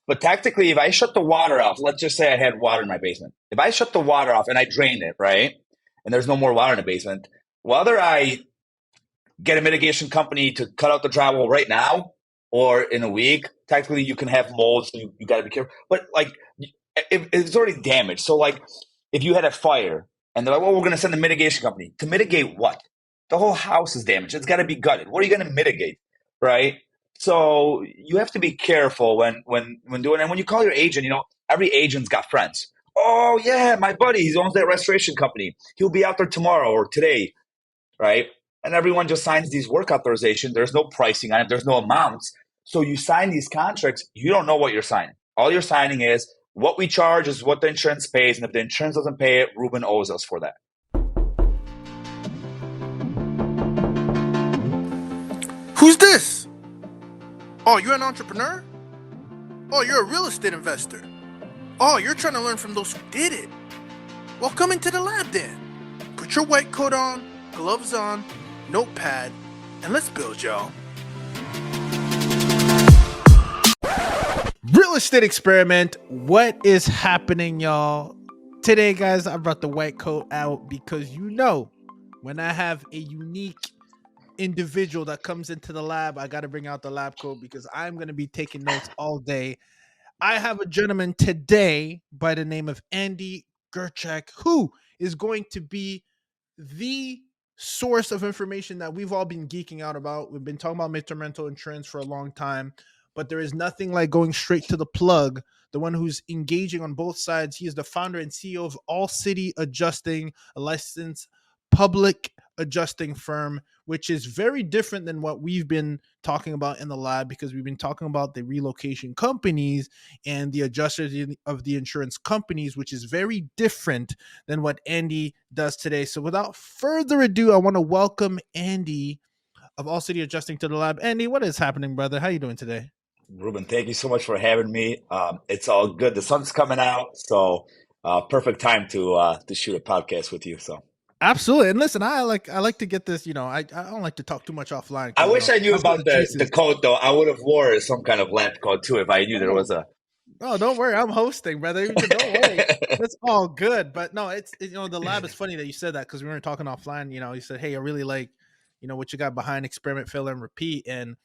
But technically, if I shut the water off, let's just say I had water in my basement. If I shut the water off and I drain it, right, and there's no more water in the basement, whether I get a mitigation company to cut out the drywall right now or in a week, technically you can have mold, so you got to be careful. But like, it's already damaged. So like, if you had a fire and they're like, well, we're going to send a mitigation company to mitigate what? The whole house is damaged. It's got to be gutted. What are you going to mitigate, right? So you have to be careful when doing. And when you call your agent, every agent's got friends. Oh yeah, my buddy, he owns that restoration company. He'll be out there tomorrow or today, right? And everyone just signs these work authorizations. There's no pricing on it. There's no amounts. So you sign these contracts. You don't know what you're signing. All you're signing is what we charge is what the insurance pays. And if the insurance doesn't pay it, Ruben owes us for that. Who's this? Oh, you're an entrepreneur? Oh, you're a real estate investor. Oh, you're trying to learn from those who did it. Well, come into the lab then. Put your white coat on, gloves on, notepad, and let's build, y'all. Real estate experiment. What is happening, y'all? Today, guys, I brought the white coat out because when I have a unique individual that comes into the lab, I got to bring out the lab coat because I'm going to be taking notes all day. I have a gentleman today by the name of Andy Gurczak, who is going to be the source of information that we've all been geeking out about. We've been talking about midterm rental insurance for a long time, but there is nothing like going straight to the plug. The one who's engaging on both sides. He is the founder and CEO of All City Adjusting, a licensed public adjusting firm, which is very different than what we've been talking about in the lab, because we've been talking about the relocation companies and the adjusters of the insurance companies, which is very different than what Andy does today. So without further ado, I want to welcome Andy of All City Adjusting to the lab. Andy, what is happening, brother? How are you doing today? Ruben, thank you so much for having me. It's all good. The sun's coming out, so perfect time to shoot a podcast with you. So Absolutely. And listen, I like to get this, I don't like to talk too much offline I because, wish I knew that's where about the the juice code though. I would have wore some kind of lab coat too if I knew there was is. a. Oh, don't worry. I'm hosting, brother. Don't worry. That's all good. But no, the lab is funny that you said that, because we were talking offline. You said, hey, I really like, what you got behind experiment, fail, and repeat. And,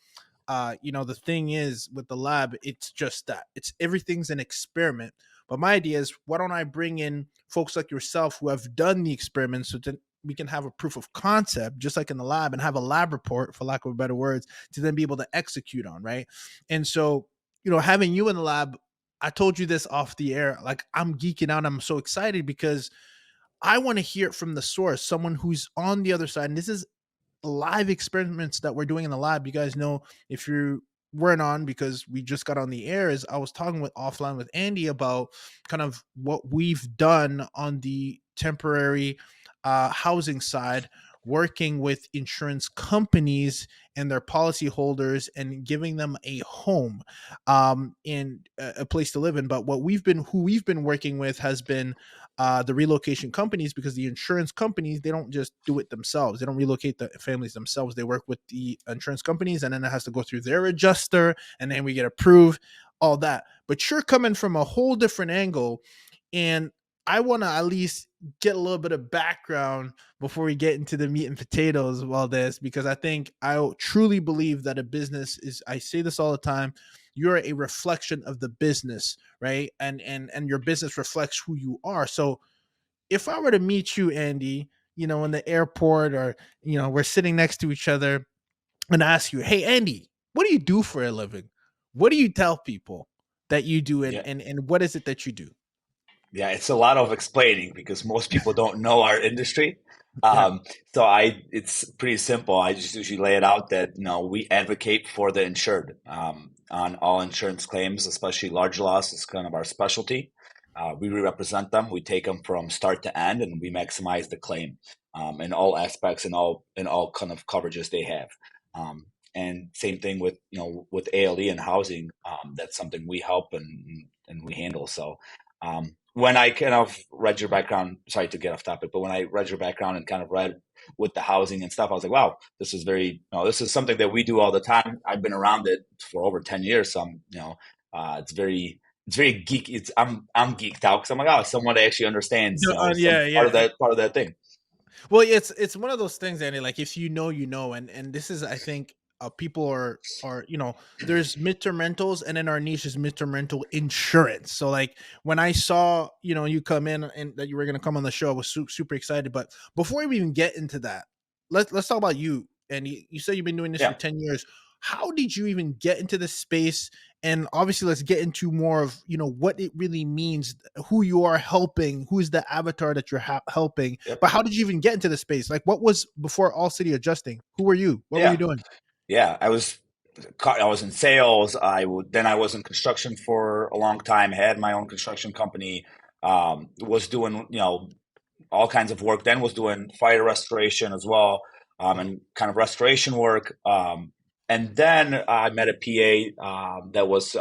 the thing is with the lab, it's just that everything's an experiment. But my idea is, why don't I bring in folks like yourself who have done the experiment, so that we can have a proof of concept, just like in the lab, and have a lab report, for lack of better words, to then be able to execute on. Right. And so, having you in the lab, I told you this off the air. Like, I'm geeking out. I'm so excited because I want to hear it from the source, someone who's on the other side. And this is live experiments that we're doing in the lab. You guys know, if you weren't on, because we just got on the air, is I was talking offline with Andy about kind of what we've done on the temporary housing side, working with insurance companies and their policyholders and giving them a home, and a place to live in. But who we've been working with has been the relocation companies, because the insurance companies, they don't just do it themselves. They don't relocate the families themselves. They work with the insurance companies, and then it has to go through their adjuster, and then we get approved, all that. But you're coming from a whole different angle, and I want to at least get a little bit of background before we get into the meat and potatoes of all this, because I truly believe that a business is, I say this all the time, you're a reflection of the business, right? And your business reflects who you are. So if I were to meet you, Andy, in the airport, or, we're sitting next to each other, and ask you, hey, Andy, what do you do for a living? What do you tell people that you do? And, Yeah. and what is it that you do? Yeah, it's a lot of explaining because most people don't know our industry. Yeah. Um, it's pretty simple. I just usually lay it out that we advocate for the insured on all insurance claims, especially large loss is kind of our specialty. We represent them. We take them from start to end, and we maximize the claim in all aspects and all kind of coverages they have. And same thing with with ALE and housing. That's something we help and we handle. So. When I kind of read your background, sorry to get off topic, but when I read your background and kind of read with the housing and stuff, I was like, wow, this is this is something that we do all the time. I've been around it for over 10 years. So It's very geeky. I'm geeked out because I'm like, oh, someone that actually understands, some Yeah. part of that thing. Well, it's one of those things, Andy. Like if you know, you know, and this is, I think, people are there's midterm rentals, and in our niche is midterm rental insurance. So like when I saw you come in and that you were gonna come on the show, I was super excited. But before we even get into that, let's talk about you. And you said you've been doing this for Yeah. 10 years. How did you even get into this space? And obviously, let's get into more of what it really means, who you are helping, who is the avatar that you're helping. Yep. But how did you even get into the space? Like, what was before All City Adjusting? Who were you? What were you doing? Yeah. I was in sales. Then I was in construction for a long time. Had my own construction company. Was doing all kinds of work. Then was doing fire restoration as well, and kind of restoration work. And then I met a PA that was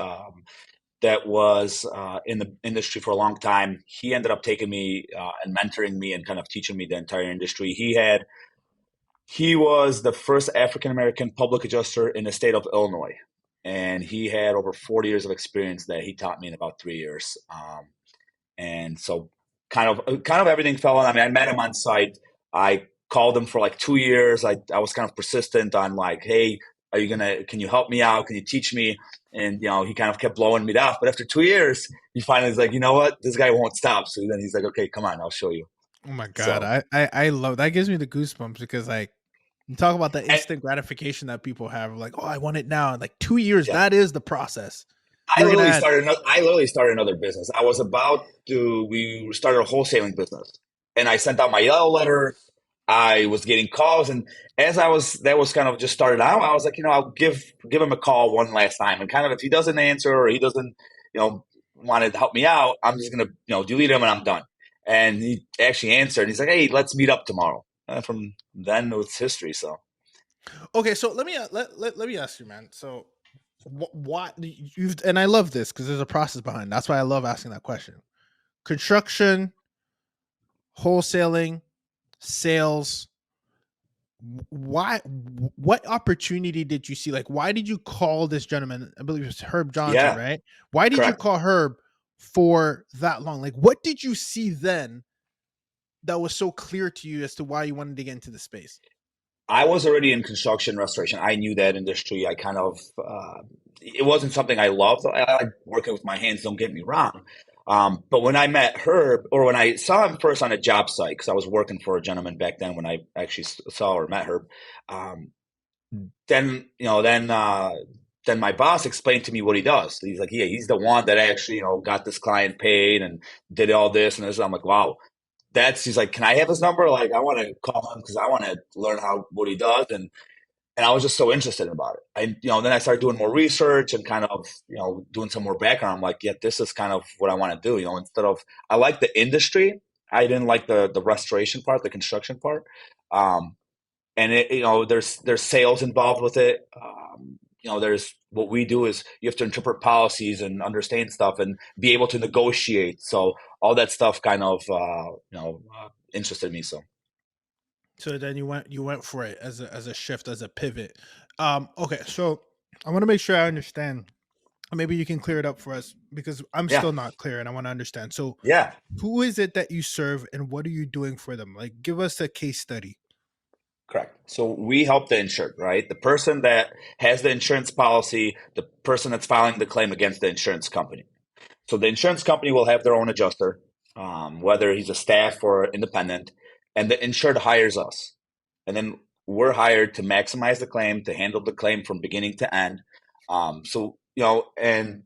in the industry for a long time. He ended up taking me and mentoring me and kind of teaching me the entire industry. He was the first African American public adjuster in the state of Illinois, and he had over 40 years of experience that he taught me in about 3 years. And so kind of everything fell on. I mean, I met him on site. I called him for like 2 years. I was kind of persistent on like, hey, can you help me out? Can you teach me? And, he kind of kept blowing me off. But after 2 years, he finally was like, you know what? This guy won't stop. So then he's like, okay, come on, I'll show you. Oh my God. I love that. Gives me the goosebumps because like you talk about the instant gratification that people have, like, oh, I want it now. And like 2 years, that is the process. I literally started another business. We started a wholesaling business, and I sent out my yellow letter. I was getting calls, and that was kind of just started out. I was like, I'll give him a call one last time, and kind of if he doesn't answer or he doesn't, want to help me out, I'm just gonna, delete him and I'm done. And he actually answered. He's like, hey, let's meet up tomorrow. And from then it's history. So, okay, so let me ask you, man. So, what you've and I love this because there's a process behind. That's why I love asking that question. Construction, wholesaling, sales. Why? What opportunity did you see? Like, why did you call this gentleman? I believe it was Herb Johnson, right? Why did you call Herb for that long? Like, what did you see then that was so clear to you as to why you wanted to get into the space? I was already in construction restoration. I knew that industry. I kind of, it wasn't something I loved. I like working with my hands, don't get me wrong. But when I met Herb, or when I saw him first on a job site, because I was working for a gentleman back then when I actually saw or met Herb, then my boss explained to me what he does. He's like, yeah, he's the one that actually, got this client paid and did all this and this. I'm like, wow. He's like, can I have his number? Like, I want to call him because I want to learn what he does. And I was just so interested about it. Then I started doing more research and kind of, doing some more background. I'm like, yeah, this is kind of what I want to do. Instead of, I like the industry. I didn't like the restoration part, the construction part. And there's sales involved with it. There's what we do is you have to interpret policies and understand stuff and be able to negotiate. So all that stuff kind of, interested me. So then you went for it as a shift, as a pivot. Okay. So I want to make sure I understand. Maybe you can clear it up for us because I'm still not clear and I want to understand. So who is it that you serve and what are you doing for them? Like, give us a case study. Correct. So we help the insured, right? The person that has the insurance policy, the person that's filing the claim against the insurance company. So the insurance company will have their own adjuster, whether he's a staff or independent, and the insured hires us. And then we're hired to maximize the claim, to handle the claim from beginning to end. And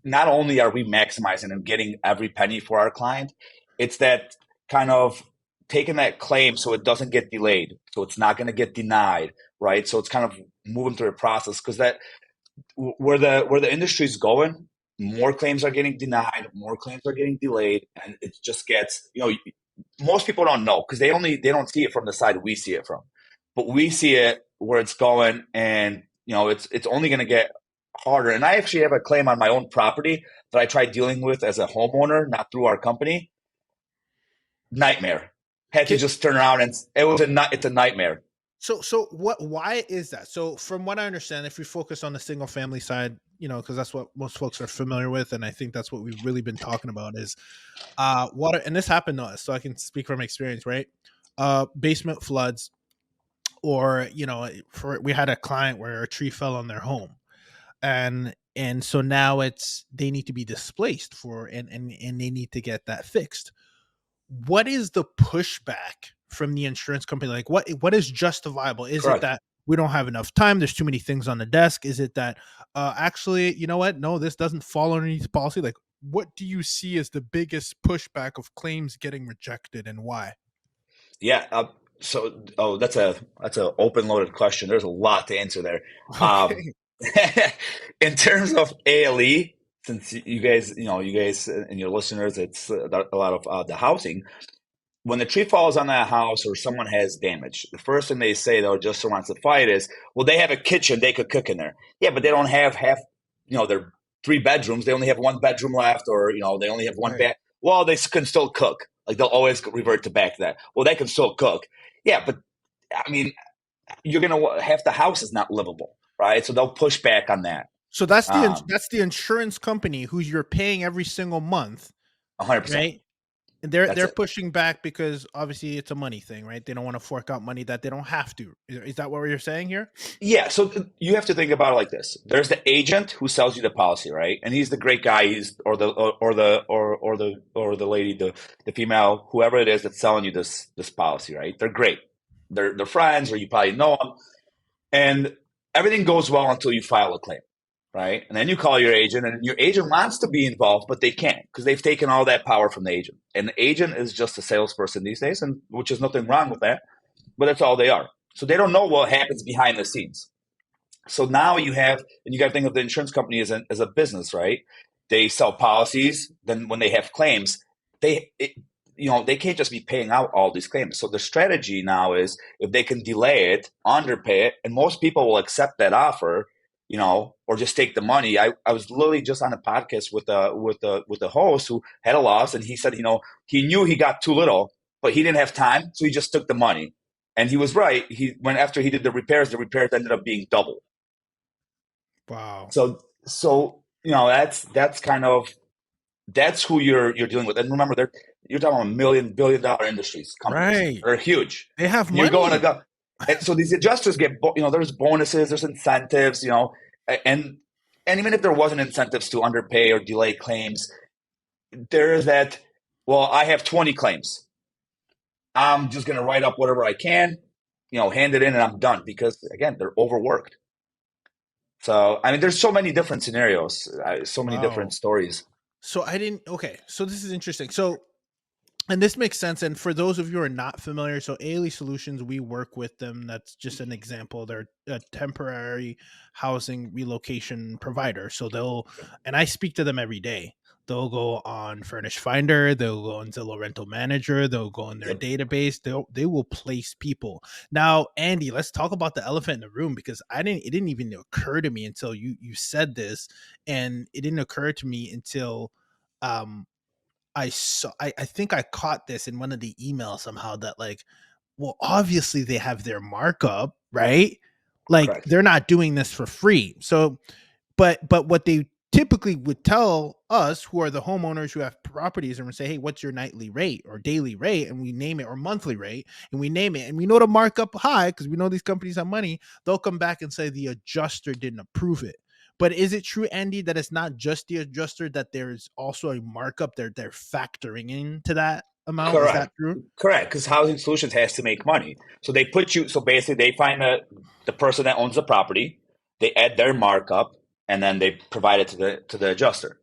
not only are we maximizing and getting every penny for our client, it's that kind of taking that claim so it doesn't get delayed, so it's not going to get denied, right? So it's kind of moving through a process because that where the industry is going, more claims are getting denied, more claims are getting delayed, and it just gets most people don't know because they don't see it from the side we see it from, but we see it where it's going, and it's only going to get harder. And I actually have a claim on my own property that I tried dealing with as a homeowner, not through our company. Nightmare. Had to just turn around and it's a nightmare. So why is that? So from what I understand, if we focus on the single family side, because that's what most folks are familiar with, and I think that's what we've really been talking about is water. And this happened to us, so I can speak from experience, right? Basement floods, or we had a client where a tree fell on their home, and so now they need to be displaced and they need to get that fixed. What is the pushback from the insurance company? Like, what is justifiable? Is it Correct. that we don't have enough time, there's too many things on the desk? Is it that actually, you know what, no, this doesn't fall underneath the policy? Like, what do you see as the biggest pushback of claims getting rejected, and why? Yeah. That's a open loaded question. There's a lot to answer there. Um, Okay. in terms of ALE, since you guys and your listeners, it's a lot of the housing. When the tree falls on that house or someone has damage, the first thing they say, though, just so wants to fight is, well, they have a kitchen, they could cook in there. Yeah, but they don't have their 3 bedrooms. They only have 1 bedroom left, or they only have one Right. bath. Well, they can still cook. Like, they'll always revert to back to that. Well, they can still cook. Yeah, but I mean, you're gonna half the house is not livable, right? So they'll push back on that. So that's Um, the insurance company who you're paying every single month, 100%. right? And they're That's they're it. pushing back because obviously it's a money thing, right? They don't want to fork out money that they don't have to. Is that what you're saying here? Yeah, so you have to think about it like this. There's the agent who sells you the policy, right? And he's the great guy. He's or the lady, the female, whoever it is that's selling you this policy, right? They're great. They're friends, or you probably know them, and everything goes well until you file a claim, right? And then you call your agent, and your agent wants to be involved, but they can't because they've taken all that power from the agent. And the agent is just a salesperson these days, and which is nothing wrong with that, but that's all they are. So they don't know what happens behind the scenes. So now you have, and you got to think of the insurance company as a business, right? They sell policies. Then when they have claims, they it, they can't just be paying out all these claims. So the strategy now is, if they can delay it, underpay it, and most people will accept that offer, or just take the money. I was literally just on a podcast with a host who had a loss, and he said, he knew he got too little, but he didn't have time, so he just took the money. And he was right. After he did the repairs ended up being double. Wow. So that's kind of that's who you're dealing with. And remember, you're talking about $1 million, billion industries, companies. Right. They're huge. They have And you're going to money. go. And so these adjusters get, there's bonuses, there's incentives, and even if there wasn't incentives to underpay or delay claims, there is that. Well, I have 20 claims. I'm just going to write up whatever I can, hand it in, and I'm done, because again, they're overworked. So, I mean, there's so many different scenarios, so many different Wow. stories. So I didn't. Okay. So this is interesting. So, and this makes sense. And for those of you who are not familiar, so Ailey Solutions, we work with them. That's just an example. They're a temporary housing relocation provider. So and I speak to them every day. They'll go on Furnish Finder. They'll go on Zillow Rental Manager. They'll go in their Yep. database. They will place people. Now, Andy, let's talk about the elephant in the room, because it didn't even occur to me until you said this, and it didn't occur to me until um I think I caught this in one of the emails somehow, that like, well, obviously they have their markup, right? Like, Correct. they're not doing this for free. So, but what they typically would tell us, who are the homeowners who have properties, and we say, hey, what's your nightly rate or daily rate? And we name it, or monthly rate, and we name it, and we know to mark up high because we know these companies have money. They'll come back and say the adjuster didn't approve it. But is it true, Andy, that it's not just the adjuster, that there's also a markup they're factoring into that amount? Is that Correct. true? Correct. Because Housing Solutions has to make money. So they put you, so basically they find the person that owns the property, they add their markup, and then they provide it to the adjuster.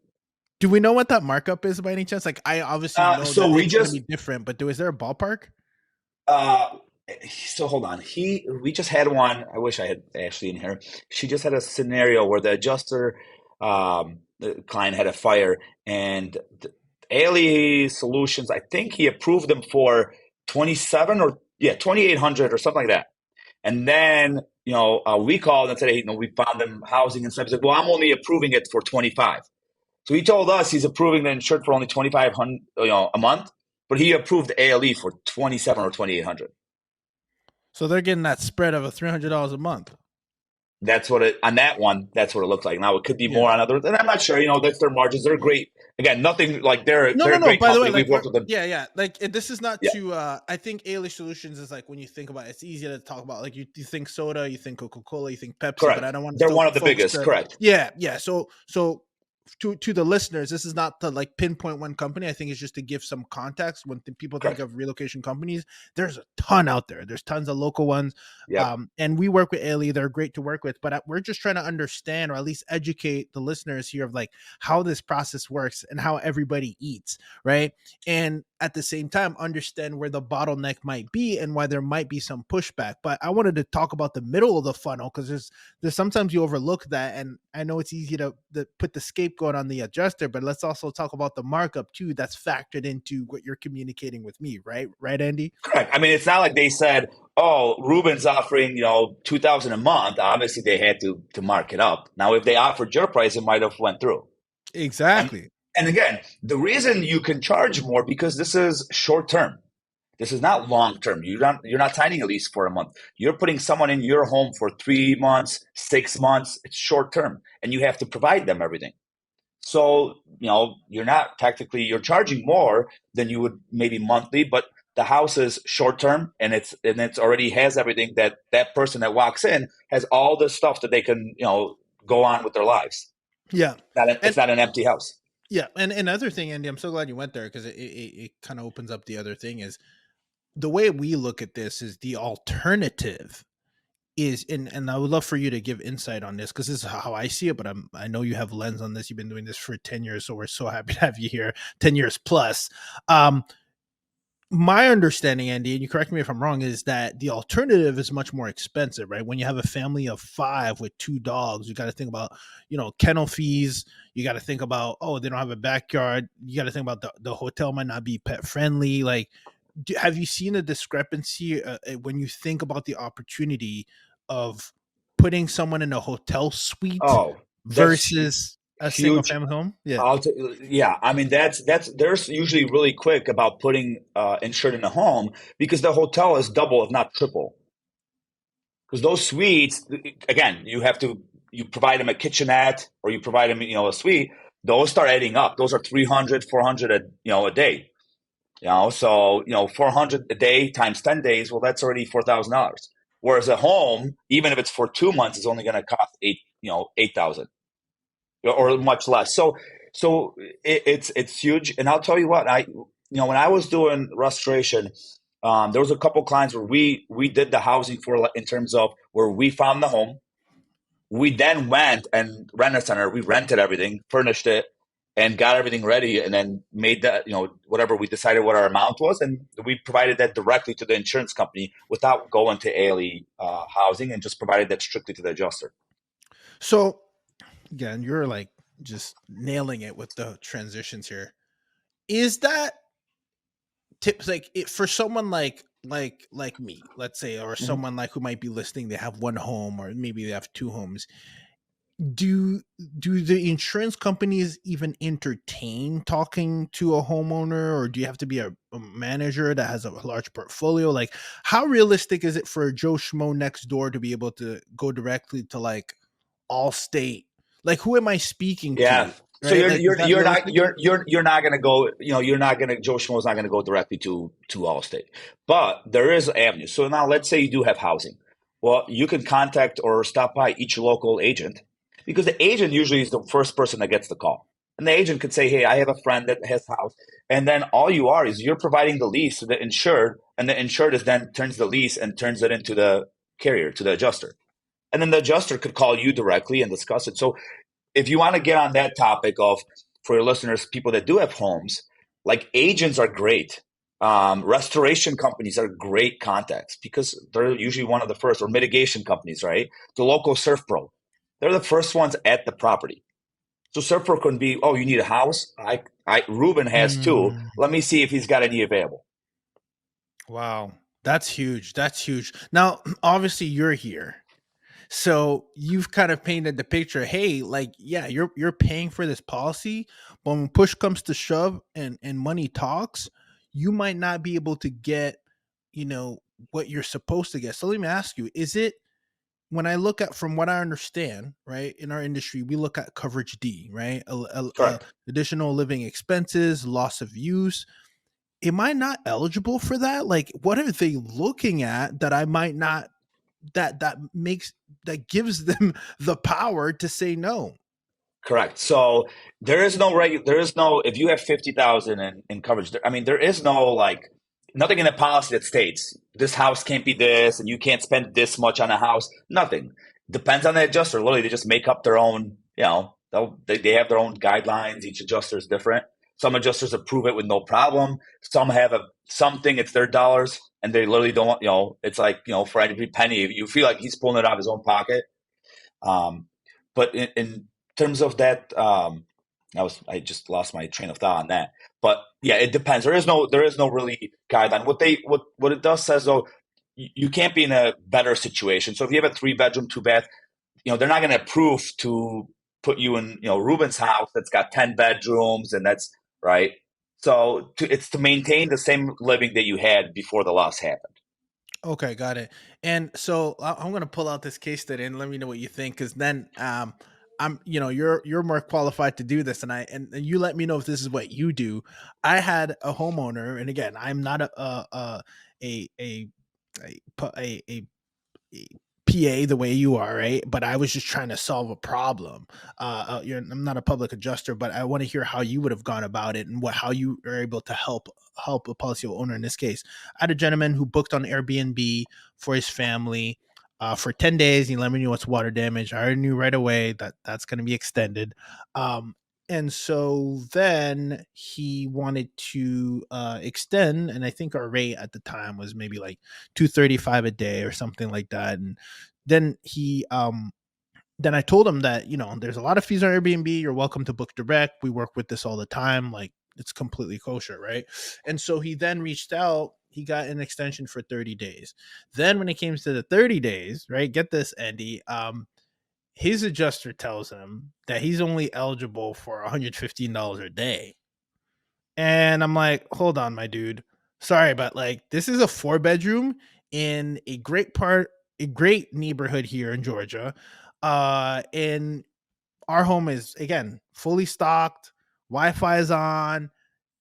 Do we know what that markup is by any chance? Like, I obviously know So that we it's going to just, be different, but is there a ballpark? uh, so hold on. We just had one. I wish I had Ashley in here. She just had a scenario where the adjuster, the client had a fire, and Ailey Solutions, I think he approved them for 27 or 2,800 or something like that. And then we called and said, hey, we found them housing and stuff. He's like, well, I'm only approving it for 25. So he told us he's approving the insured for only 2,500 a month, but he approved ALE for 27 or 2,800. So they're getting that spread of a $300 a month. That's what it on that one. That's what it looks like. Now it could be Yeah. more on others, and I'm not sure. That's their margins. They're great. Again, nothing like No, they're no, a no. great By the way, company. like, We've worked with them. yeah, yeah. Like, this is not Yeah, to. I think ALH Solutions is like when you think about it, it's easier to talk about. Like, you think soda, you think Coca Cola, you think Pepsi, but I correct. don't want They're one of the folks biggest. to. Correct. Yeah, yeah. So to the listeners, this is not to like pinpoint one company. I think it's just to give some context. When people think Correct. of relocation companies, there's a ton out there. There's tons of local ones. Yep. And we work with ALE. They're great to work with, but we're just trying to understand, or at least educate the listeners here of like how this process works and how everybody eats, right? And at the same time, understand where the bottleneck might be and why there might be some pushback. But I wanted to talk about the middle of the funnel, because there's sometimes you overlook that. And I know it's easy to put the scapegoat on the adjuster, but let's also talk about the markup too that's factored into what you're communicating with me, right? Right, Andy? Correct. I mean, it's not like they said, "Oh, Ruben's offering 2,000 a month." Obviously, they had to mark it up. Now, if they offered your price, it might have went through. And Exactly. and again, the reason you can charge more because this is short term. This is not long term. You're not signing a lease for a month. You're putting someone in your home for 3 months, 6 months. It's short term, and you have to provide them everything. So, you're not technically you're charging more than you would maybe monthly, but the house is short term and it's already has everything that person that walks in has all the stuff that they can, go on with their lives. Yeah. It's And not an empty house. yeah, and another thing, Andy, I'm so glad you went there, because it kind of opens up the other thing. Is the way we look at this is the alternative is, and I would love for you to give insight on this, because this is how I see it, but I know you have lens on this. You've been doing this for 10 years, so we're so happy to have you here. 10 years plus. um my understanding, Andy, and you correct me if I'm wrong, is that the alternative is much more expensive, right? When you have a family of 5 with 2 dogs, you got to think about, kennel fees. You got to think about, oh, they don't have a backyard. You got to think about the hotel might not be pet friendly. Like, have you seen a discrepancy when you think about the opportunity of putting someone in a hotel suite Oh, that's versus a single huge. family home? Yeah. Yeah, I mean that's they're usually really quick about putting insured in a home because the hotel is double if not triple. Because those suites, again, you provide them a kitchenette or you provide them a suite. Those start adding up. Those are 300, 400 a day. So 400 a day times 10 days. Well, that's already $4,000. Whereas a home, even if it's for 2 months, is only going to cost 8,000 or much less. So it's huge. And I'll tell you what, when I was doing restoration, there was a couple clients where we did the housing for in terms of where we found the home. We then went and rented a center. We rented everything, furnished it, and got everything ready, and then made that whatever we decided what our amount was, and we provided that directly to the insurance company without going to ALE housing, and just provided that strictly to the adjuster. So again, you're like just nailing it with the transitions here. Is that tips like it for someone like me, let's say, or Mhm. someone like who might be listening, they have one home or maybe they have 2 homes. Do the insurance companies even entertain talking to a homeowner, or do you have to be a manager that has a large portfolio? Like, how realistic is it for a Joe Schmo next door to be able to go directly to like Allstate? Like, who am I speaking Yeah. to? So Right? you're Like, is you're that you're not realistic? you're not gonna go. You're not gonna Joe Schmo's not gonna go directly to Allstate, but there is avenues. So now let's say you do have housing. Well, you can contact or stop by each local agent because the agent usually is the first person that gets the call, and the agent could say, "Hey, I have a friend that has a house," and then all you are is you're providing the lease to the insured, and the insured is then turns the lease and turns it into the carrier to the adjuster, and then the adjuster could call you directly and discuss it. So if you want to get on that topic of for your listeners, people that do have homes, like agents are great. Restoration companies are great contacts because they're usually one of the first, or mitigation companies, right? The local surf pro, they're the first ones at the property. So surf pro can be, oh, you need a house? Ruben has two. Mm, Let me see if he's got any available. wow, that's huge. That's huge. Now, obviously, you're here. So you've kind of painted the picture. Hey, like, yeah, you're paying for this policy, but when push comes to shove and money talks, you might not be able to get, you know, what you're supposed to get. So let me ask you, is it when I look at, from what I understand, right, in our industry, we look at coverage D, right? Correct. Additional living expenses, loss of use. Am I not eligible for that? Like, what are they looking at that I might not, that gives them the power to say no? Correct. So there is no, if you have 50,000 in coverage, I mean, there is no like, nothing in the policy that states this house can't be this and you can't spend this much on a house. Nothing. Depends on the adjuster. Literally, they just make up their own, they have their own guidelines. Each adjuster is different. Some adjusters approve it with no problem. Some have something, it's their dollars, and they literally don't want, it's like, for every penny, you feel like he's pulling it out of his own pocket. But in terms of that, I just lost my train of thought on that. But yeah, it depends. There is no really guideline. What it does says though, you can't be in a better situation. So if you have a 3-bedroom, 2-bath, they're not going to approve to put you in Ruben's house that's got 10 bedrooms and that's right. So it's to maintain the same living that you had before the loss happened. Okay, got it. And so I'm going to pull out this case study and let me know what you think, because then I'm, you're more qualified to do this, and and you let me know if this is what you do. I had a homeowner, and again, I'm not a a a PA the way you are, right? But I was just trying to solve a problem. I'm not a public adjuster, but I want to hear how you would have gone about it and how you are able to help a policy owner in this case. I had a gentleman who booked on Airbnb for his family for 10 days. He let me know it's water damage. I already knew right away that that's going to be extended. And so then he wanted to extend, and I think our rate at the time was maybe like 235 a day or something like that. And then then I told him that, there's a lot of fees on Airbnb. You're welcome to book direct. We work with this all the time. Like, it's completely kosher, right? And so he then reached out. He got an extension for 30 days. Then when it came to the 30 days, right? Get this, Andy. His adjuster tells him that he's only eligible for $115 a day. And I'm like, hold on, my dude. Sorry, but like, this is a 4-bedroom in a great neighborhood here in Georgia. And our home is, again, fully stocked. Wi-Fi is on,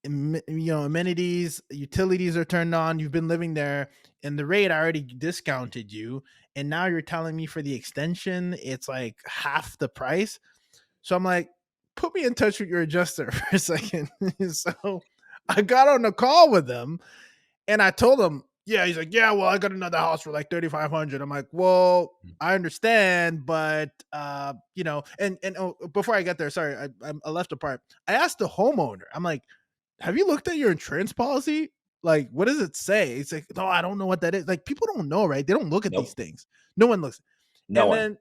amenities, utilities are turned on. You've been living there, and the rate I already discounted you, and now you're telling me for the extension it's like half the price. So I'm like, put me in touch with your adjuster for a second. So I got on a call with him, and I told him, yeah, he's like, yeah, well, I got another house for like 3,500. I'm like, well, I understand, but before I get there, sorry, I left a part. I asked the homeowner, I'm like, have you looked at your insurance policy? Like, what does it say? It's like, no, I don't know what that is. Like, people don't know, right? They don't look at these Nope. things. No one looks. No And one. then,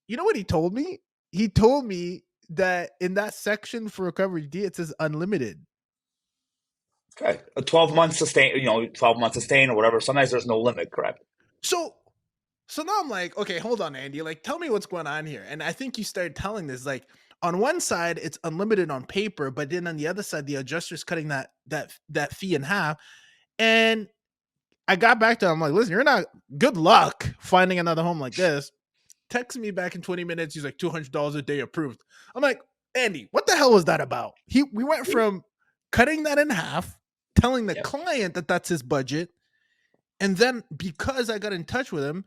you know what he told me? He told me that in that section for coverage D, it says unlimited. Okay. A 12 month sustain, 12 month sustain or whatever. Sometimes there's no limit, correct? So now I'm like, okay, hold on, Andy. Like, tell me what's going on here. And I think you started telling this. Like, on one side, it's unlimited on paper, but then on the other side, the adjuster's cutting that fee in half. And I got back to him, I'm like, listen, you're not, good luck finding another home like this. Text me back in 20 minutes. He's like, $200 a day approved. I'm like, Andy, what the hell was that about? We went from cutting that in half, telling the Yep. client that that's his budget. And then because I got in touch with him,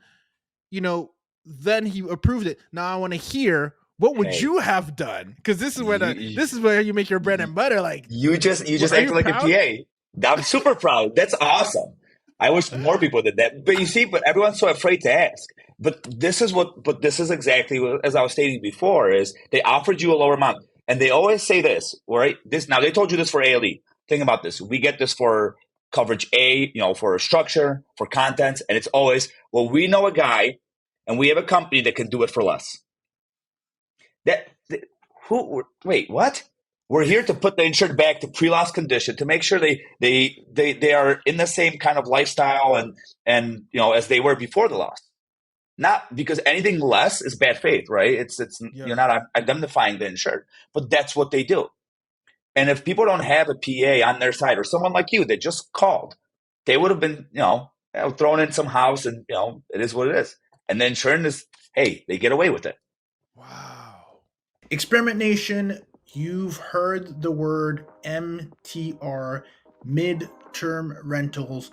then he approved it. Now I want to hear, what would Hey, you have done? Because this is where you, this is where you make your bread you, and butter. Like, you just are acted you like a proud? PA. I'm super proud. That's awesome. I wish more people did that. But you see, but everyone's so afraid to ask. But this is exactly what, as I was stating before, is they offered you a lower amount. And they always say this, right? Now they told you this for ALE. Think about this. We get this for coverage A, for structure, for contents, and it's always, well, we know a guy and we have a company that can do it for less. Wait, what? We're here to put the insured back to pre-loss condition to make sure they are in the same kind of lifestyle and as they were before the loss. Not because anything less is bad faith, right? It's Yeah. You're not indemnifying the insured, but that's what they do. And if people don't have a PA on their side or someone like you that just called, they would have been thrown in some house and it is what it is. And then insurance is, hey, they get away with it. Wow. Experiment Nation, you've heard the word MTR, midterm rentals,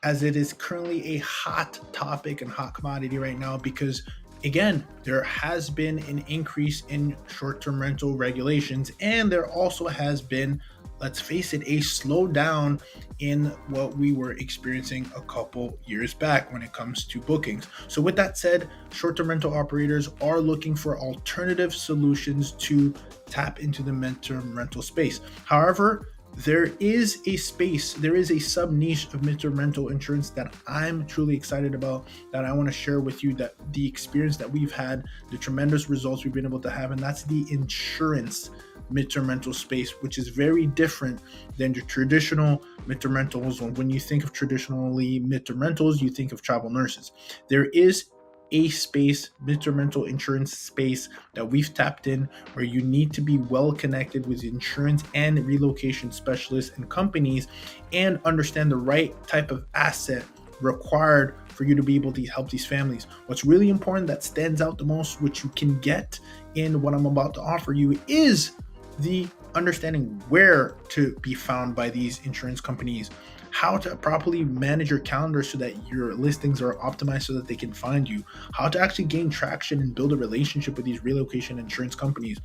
as it is currently a hot topic and hot commodity right now because, again, there has been an increase in short-term rental regulations, and there also has been, let's face it, a slowdown in what we were experiencing a couple years back when it comes to bookings. So with that said, short-term rental operators are looking for alternative solutions to tap into the midterm rental space. However, there is a sub niche of midterm rental insurance that I'm truly excited about, that I want to share with you, that the experience that we've had, the tremendous results we've been able to have, and that's the insurance midterm rental space, which is very different than your traditional midterm rentals. When you think of traditionally midterm rentals, you think of travel nurses. There is a space, midterm rental insurance space, that we've tapped in, where you need to be well connected with insurance and relocation specialists and companies and understand the right type of asset required for you to be able to help these families. What's really important that stands out the most, which you can get in what I'm about to offer you, is the understanding where to be found by these insurance companies, how to properly manage your calendar so that your listings are optimized so that they can find you, how to actually gain traction and build a relationship with these relocation insurance companies.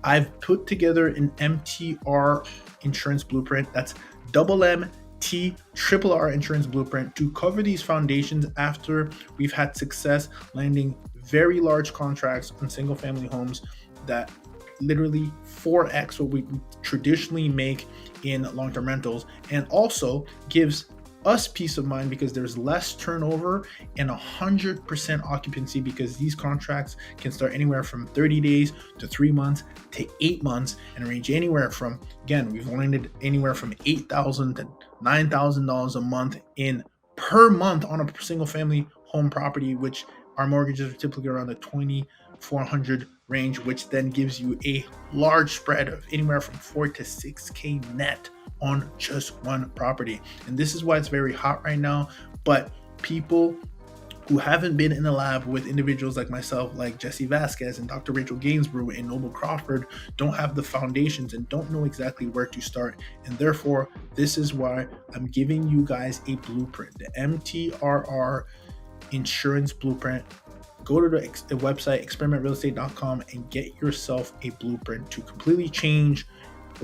I've put together an MTR insurance blueprint. That's MMT insurance blueprint to cover these foundations after we've had success landing very large contracts on single family homes that literally 4x what we traditionally make in long-term rentals, and also gives us peace of mind because there's less turnover and 100% occupancy, because these contracts can start anywhere from 30 days to 3 months to 8 months and range anywhere from, again, we've landed anywhere from $8,000 to $9,000 a month in per month on a single family home property, which our mortgages are typically around the 2,400 range, which then gives you a large spread of anywhere from 4 to 6K net on just one property. And this is why it's very hot right now. But people who haven't been in the lab with individuals like myself, like Jesse Vasquez and Dr. Rachel Gainsborough and Noble Crawford, don't have the foundations and don't know exactly where to start. And therefore, this is why I'm giving you guys a blueprint, the MTRR insurance blueprint. Go to the website, experimentrealestate.com, and get yourself a blueprint to completely change,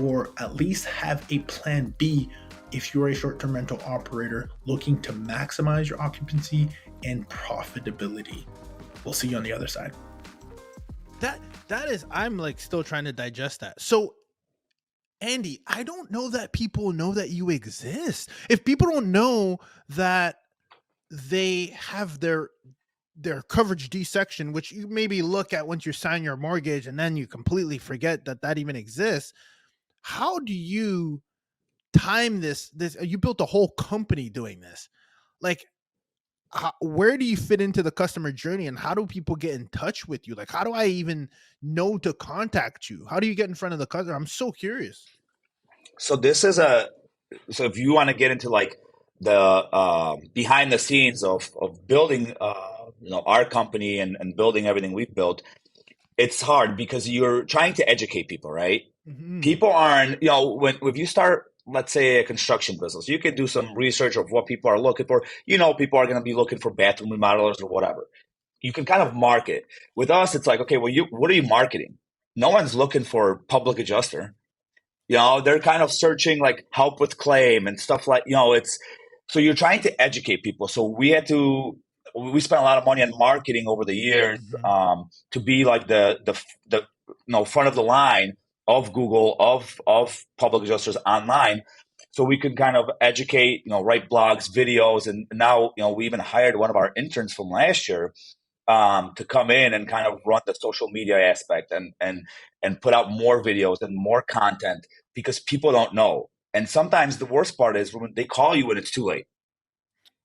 or at least have a plan B if you're a short-term rental operator looking to maximize your occupancy and profitability. We'll see you on the other side. That is, I'm like still trying to digest that. So, Andy, I don't know that people know that you exist. If people don't know that they have their coverage D section, which you maybe look at once you sign your mortgage and then you completely forget that even exists. How do you time this? You built a whole company doing this. Like, where do you fit into the customer journey, and how do people get in touch with you? Like, how do I even know to contact you? How do you get in front of the customer? I'm so curious. So so if you want to get into like the behind the scenes of building our company and building everything we've built, it's hard because you're trying to educate people, right? Mm-hmm. People aren't, if you start, let's say, a construction business, you can do some research of what people are looking for. People are going to be looking for bathroom remodelers or whatever. You can kind of market. With us, it's like, okay, well, what are you marketing? No one's looking for public adjuster. They're kind of searching like help with claim and stuff like, so you're trying to educate people. So we spent a lot of money on marketing over the years, to be like the front of the line of Google, of public adjusters online. So we could kind of educate, write blogs, videos. And now, we even hired one of our interns from last year to come in and kind of run the social media aspect and put out more videos and more content, because people don't know. And sometimes the worst part is when they call you and it's too late.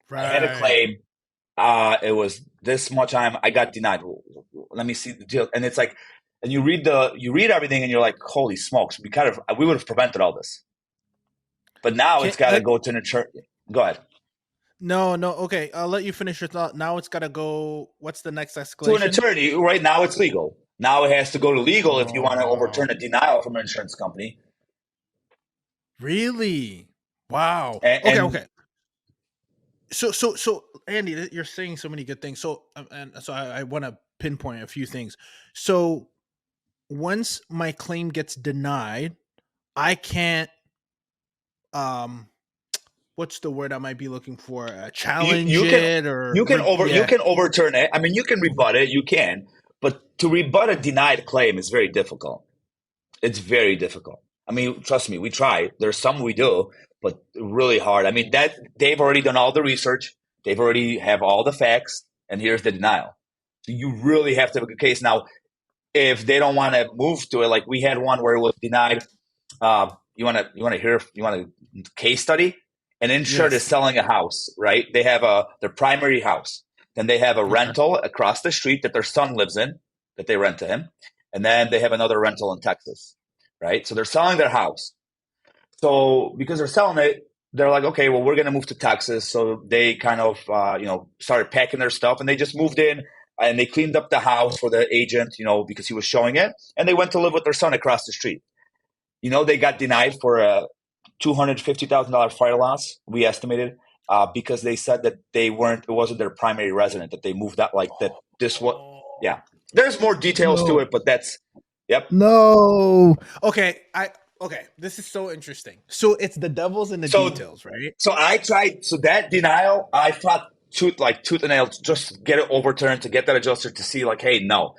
Right. I had a claim. It was this much time. I got denied. Let me see the deal. And it's like, and you read everything and you're like, holy smokes, we would have prevented all this. But now it's got to go to an insurance. Go ahead. No, no. Okay, I'll let you finish your thought. Now it's got to go. What's the next To an escalation? attorney. Right now, it's legal. Now it has to go to legal if you want to Oh, overturn a denial from an insurance company. really? Wow. Okay, And okay. So, Andy, you're saying so many good things. So, and so I want to pinpoint a few things. So, once my claim gets denied, I can't. Um, what's the word I might be looking for? you Challenge you can it or you yeah. can overturn it. I mean, you can rebut it. You can, but to rebut a denied claim is very difficult. It's very difficult. I mean, trust me, we try. There's some we do, but really hard. I mean, that they've already done all the research. They've already have all the facts, and here's the denial. So you really have to have a good case. Now, if they don't want to move to it, like we had one where it was denied. You want a case study? An insured is Yes. selling a house, right? They have their primary house. Then they have a Okay. rental across the street that their son lives in, that they rent to him. And then they have another rental in Texas, right? So they're selling their house. So because they're selling it, they're like, okay, well, we're going to move to Texas. So they kind of, started packing their stuff, and they just moved in and they cleaned up the house for the agent, because he was showing it. And they went to live with their son across the street. They got denied for a $250,000 fire loss, we estimated, because they said that it wasn't their primary resident, that they moved out, like that. Yeah. There's more details to No. it, but yep. No. Okay. Okay. This is so interesting. So it's the devil's in the So, details, right? so I tried, so that denial, I fought tooth and nail to just get it overturned, to get that adjuster to see, like, hey, no.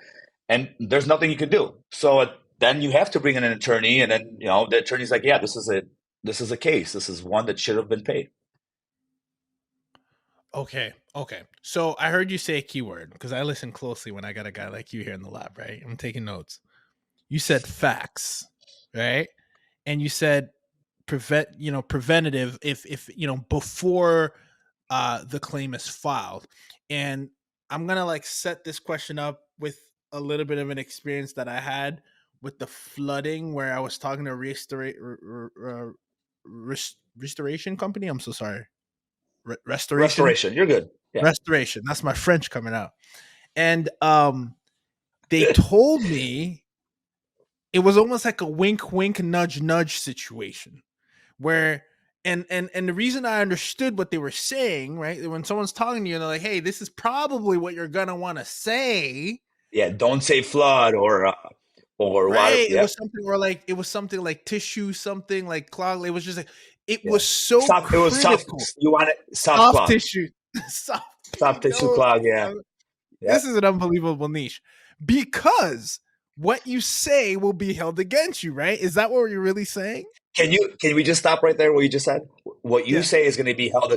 And there's nothing you can do. So then you have to bring in an attorney, and then, the attorney's like, yeah, this is a case. This is one that should have been paid. Okay. Okay. So I heard you say a keyword because I listen closely when I got a guy like you here in the lab, right? I'm taking notes. You said facts, right? And you said preventative if before the claim is filed. And I'm gonna like set this question up with a little bit of an experience that I had with the flooding where I was talking to a restoration company. I'm so sorry. Restoration. Restoration, you're good. Yeah. Restoration. That's my French coming out. And they told me it was almost like a wink wink nudge nudge situation where and the reason I understood what they were saying, right? When someone's talking to you and they're like, "Hey, this is probably what you're going to want to say." Yeah, don't say flood or water. Right? Yeah, It was something like tissue, something like clog. It was just like it yeah. was so Soft. It was soft. critical. You want it soft Soft clog. tissue. Soft Soft tissue. tissue No, clog. Yeah, yeah. this is an unbelievable niche because what you say will be held against you, right? Is that what you're really saying? Can we just stop right there? What you just said. What you Yeah. say is going to be held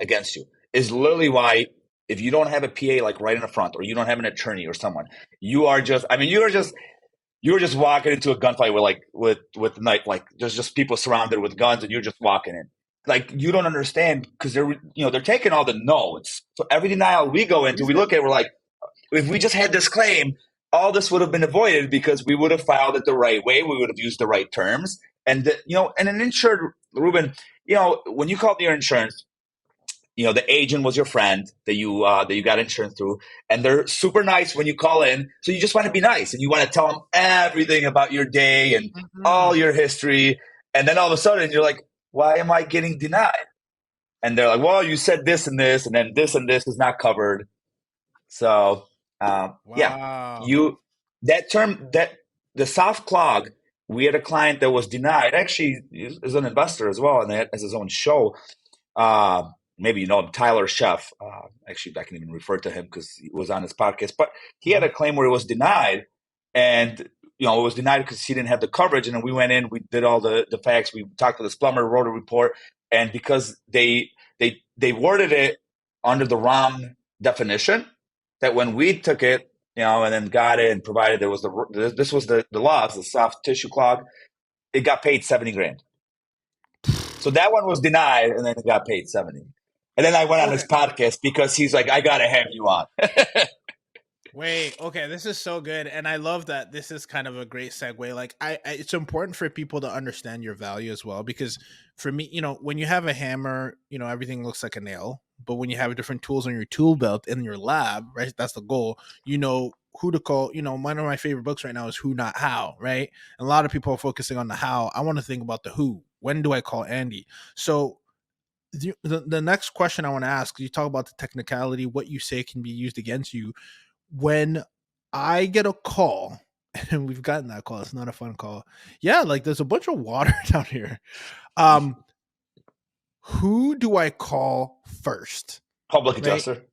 against you. Is literally why, if you don't have a PA like right in the front, or you don't have an attorney or someone, you are just. I mean, you were just walking into a gunfight with knife, like there's just people surrounded with guns, and you're just walking in. Like, you don't understand, because they're taking all the notes. So every denial we go into, we look at it, we're like, if we just had this claim, all this would have been avoided, because we would have filed it the right way. We would have used the right terms. And and an insured, Ruben, when you called your insurance, the agent was your friend that you got insurance through, and they're super nice when you call in. So you just want to be nice, and you want to tell them everything about your day and all Mhm. your history. And then all of a sudden you're like, why am I getting denied? And they're like, well, you said this and this and this is not covered. So, yeah, Wow. you that term, that the soft clog. We had a client that was denied. Actually, is an investor as well, and has his own show. Uh, Maybe you know him, Tyler Chef. Actually, I can even refer to him because he was on his podcast. But he had Mhm. a claim where it was denied, and it was denied because he didn't have the coverage. And then we went in, we did all the facts, we talked to this plumber, wrote a report, and because they worded it under the wrong definition, that when we took it, and then got it and provided there was this was the loss, the soft tissue clog, it got paid 70 grand. So that one was denied, and then it got paid 70. And then I went on his Okay. podcast because he's like, I gotta have you on. Wait, okay, this is so good, and I love that this is kind of a great segue. Like, it's important for people to understand your value as well, because for me, when you have a hammer, everything looks like a nail. But when you have different tools on your tool belt in your lab, right? That's the goal. You know who to call. One of my favorite books right now is Who Not How, right? And a lot of people are focusing on the how. I want to think about the who. When do I call Andy? So the next question I want to ask, you talk about the technicality, what you say can be used against you. When I get a call, and we've gotten that call, it's not a fun call. Yeah, like there's a bunch of water down here. Who do I call first? Public Right? adjuster.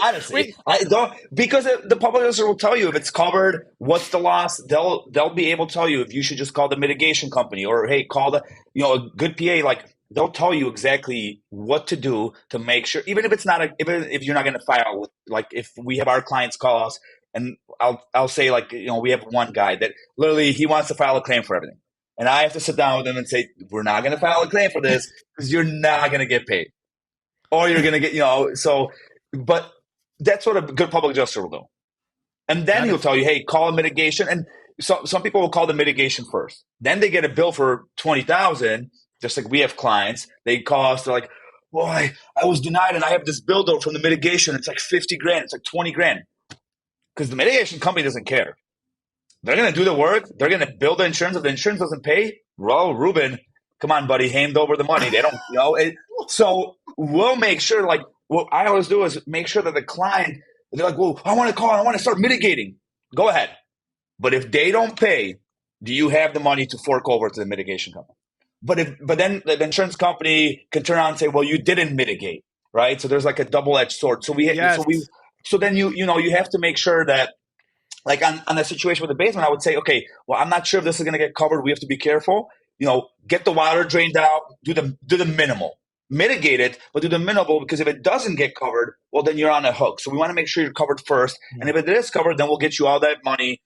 Honestly, Wait, I don't, because the public adjuster will tell you if it's covered, what's the loss. They'll be able to tell you if you should just call the mitigation company, or hey, call the a good PA. Like they'll tell you exactly what to do to make sure, even if it's not even if you're not going to file with, like if we have our clients call us, and I'll say, like, we have one guy that literally he wants to file a claim for everything, and I have to sit down with him and say, we're not going to file a claim for this because you're not going to get paid, or you're going to get so. But that's what a good public adjuster will do. And then he'll tell you, hey, call a mitigation. And so some people will call the mitigation first. Then they get a bill for $20,000, just like we have clients. They call us, they're like, boy, I was denied and I have this bill though from the mitigation. It's like 50 grand. It's like 20 grand. Because the mitigation company doesn't care. They're going to do the work. They're going to bill the insurance. If the insurance doesn't pay, well, Ruben, come on, buddy, hand over the money. They don't, so we'll make sure, like, what I always do is make sure that the client, they're like, well, I want to call, I want to start mitigating. Go ahead. But if they don't pay, do you have the money to fork over to the mitigation company? But then the insurance company can turn around and say, well, you didn't mitigate, right? So there's like a double-edged sword. So then you have to make sure that, like on a situation with the basement, I would say, okay, well, I'm not sure if this is going to get covered. We have to be careful. Get the water drained out, do the minimal. Mitigate it, but do the minimal, because if it doesn't get covered, well, then you're on a hook. So we want to make sure you're covered first. And if it is covered, then we'll get you all that money,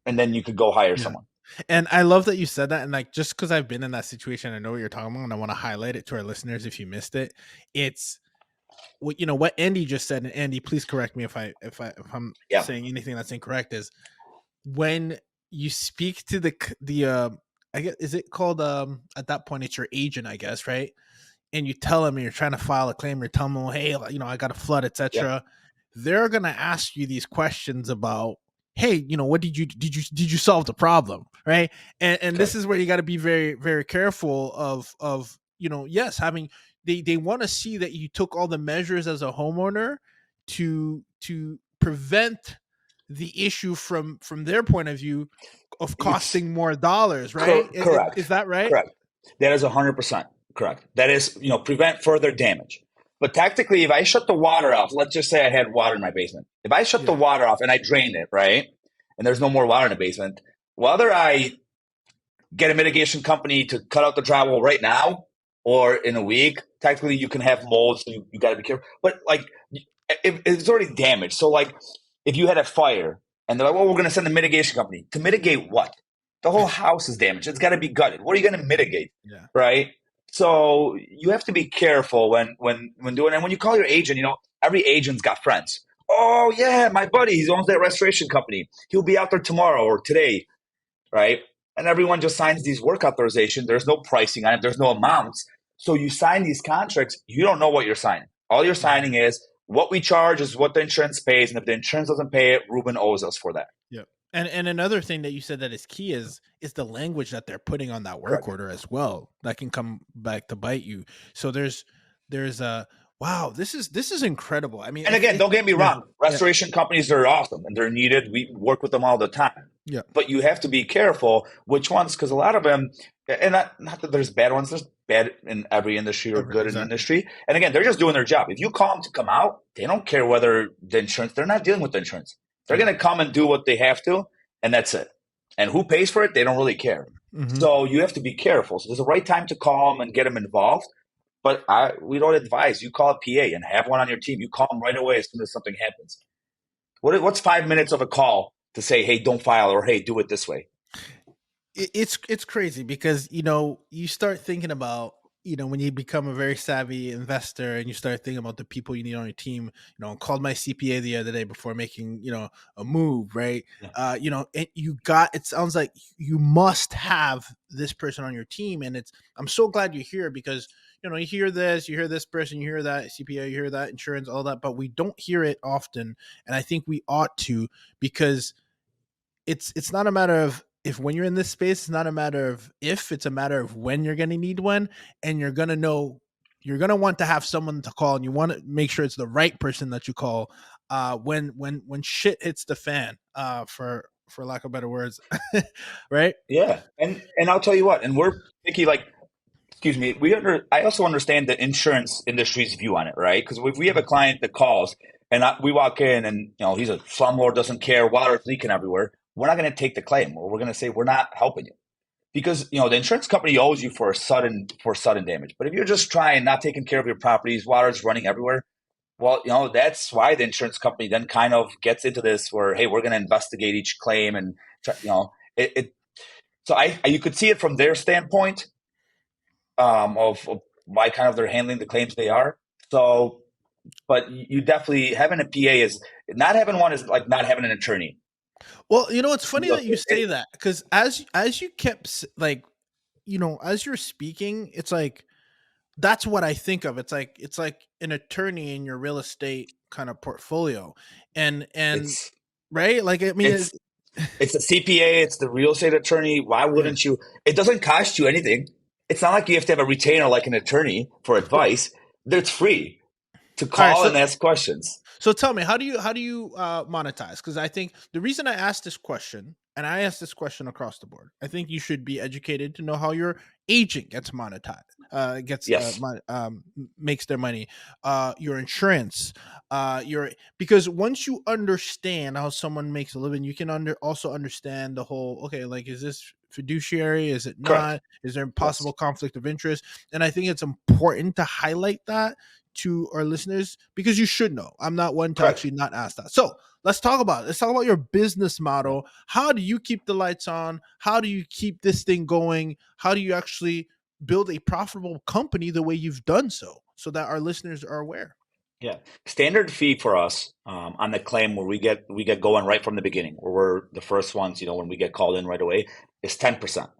and then you could go hire someone. And I love that you said that. And like, just because I've been in that situation, I know what you're talking about, and I want to highlight it to our listeners if you missed it. It's what Andy just said, and Andy, please correct me if I'm saying anything that's incorrect. Is when you speak to the I guess, is it called at that point it's your agent, I guess, right? And you tell them you're trying to file a claim, you're telling them, hey, I got a flood, etc. They're gonna ask you these questions about, hey, what did you solve the problem, right? And this is where you got to be very, very careful of yes, having they want to see that you took all the measures as a homeowner to prevent the issue from their point of view of costing more dollars, right? Correct. Is that right? Correct. That is 100% correct. That is, prevent further damage. But tactically, if I shut the water off, let's just say I had water in my basement. If I shut the water off and I drain it, right, and there's no more water in the basement, whether I get a mitigation company to cut out the drywall right now or in a week, tactically you can have mold, so you got to be careful. But like, it's already damaged. So like, if you had a fire and they're like, well, we're going to send a mitigation company to mitigate what? The whole house is damaged. It's got to be gutted. What are you going to mitigate? Right? So you have to be careful when doing it. And when you call your agent, every agent's got friends. Oh yeah, my buddy, he owns that restoration company. He'll be out there tomorrow or today, right? And everyone just signs these work authorizations. There's no pricing on it. There's no amounts. So you sign these contracts. You don't know what you're signing. All you're signing is what we charge is what the insurance pays. And if the insurance doesn't pay it, Ruben owes us for that. Yeah. And another thing that you said that is key is the language that they're putting on that work order as well. That can come back to bite you. So there's a wow, this is incredible. I mean, and again, don't get me wrong. Restoration companies are awesome and they're needed. We work with them all the time. Yeah. But you have to be careful which ones, because a lot of them, and not that there's bad ones, there's bad in every industry or good in the industry. And again, they're just doing their job. If you call them to come out, they don't care whether the insurance, they're not dealing with the insurance. They're going to come and do what they have to, and that's it. And who pays for it, they don't really care. Mm-hmm. So you have to be careful. So there's a right time to call them and get them involved. But we don't advise you call a PA and have one on your team. You call them right away as soon as something happens. What's 5 minutes of a call to say, hey, don't file, or hey, do it this way? It's crazy because, you start thinking about, when you become a very savvy investor and you start thinking about the people you need on your team, called my CPA the other day before making, a move, right? Yeah. It sounds like you must have this person on your team. And I'm so glad you're here because, you hear this, you hear this person, you hear that CPA, you hear that insurance, all that, but we don't hear it often. And I think we ought to, because it's not a matter of if when you're in this space, it's not a matter of if, it's a matter of when you're going to need one, and you're going to know you're going to want to have someone to call, and you want to make sure it's the right person that you call when shit hits the fan, for lack of better words. Right? Yeah. And I'll tell you what, and we're picky, like, excuse me, I also understand the insurance industry's view on it, right? Because if we have a client that calls and we walk in and he's a slumlord, doesn't care, water's leaking everywhere, we're not going to take the claim, or we're going to say we're not helping you because the insurance company owes you for sudden damage. But if you're just trying, not taking care of your properties, water's running everywhere, well, that's why the insurance company then kind of gets into this where, hey, we're going to investigate each claim and it. So you could see it from their standpoint, of why kind of they're handling the claims they are. So, but you definitely having a PA is not having one is like not having an attorney. Well, it's funny Look, that you say that, because as you kept like, as you're speaking, it's like that's what I think of. It's like an attorney in your real estate kind of portfolio, and it's right, like I mean, it's it's the CPA, it's the real estate attorney. Why yeah. wouldn't you? It doesn't cost you anything. It's not like you have to have a retainer like an attorney for advice. It's free to All right, call and ask questions. so tell me, how do you monetize? Because I think the reason I asked this question, and I asked this question across the board, I think you should be educated to know how your agent gets monetized, Yes, makes their money, your insurance, because once you understand how someone makes a living, you can also understand the whole. Okay, like, is this fiduciary? Is it correct. not? Is there a Yes, possible conflict of interest? And I think it's important to highlight that to our listeners, because you should know. I'm not one to correct. actually not ask that. So let's talk about it. Let's talk about your business Yeah. model. How do you keep the lights on? How do you keep this thing going? How do you actually build a profitable company the way you've done so that our listeners are aware? Yeah, standard fee for us, on the claim where we get going right from the beginning, where we're the first ones. When we get called in right away, is 10%.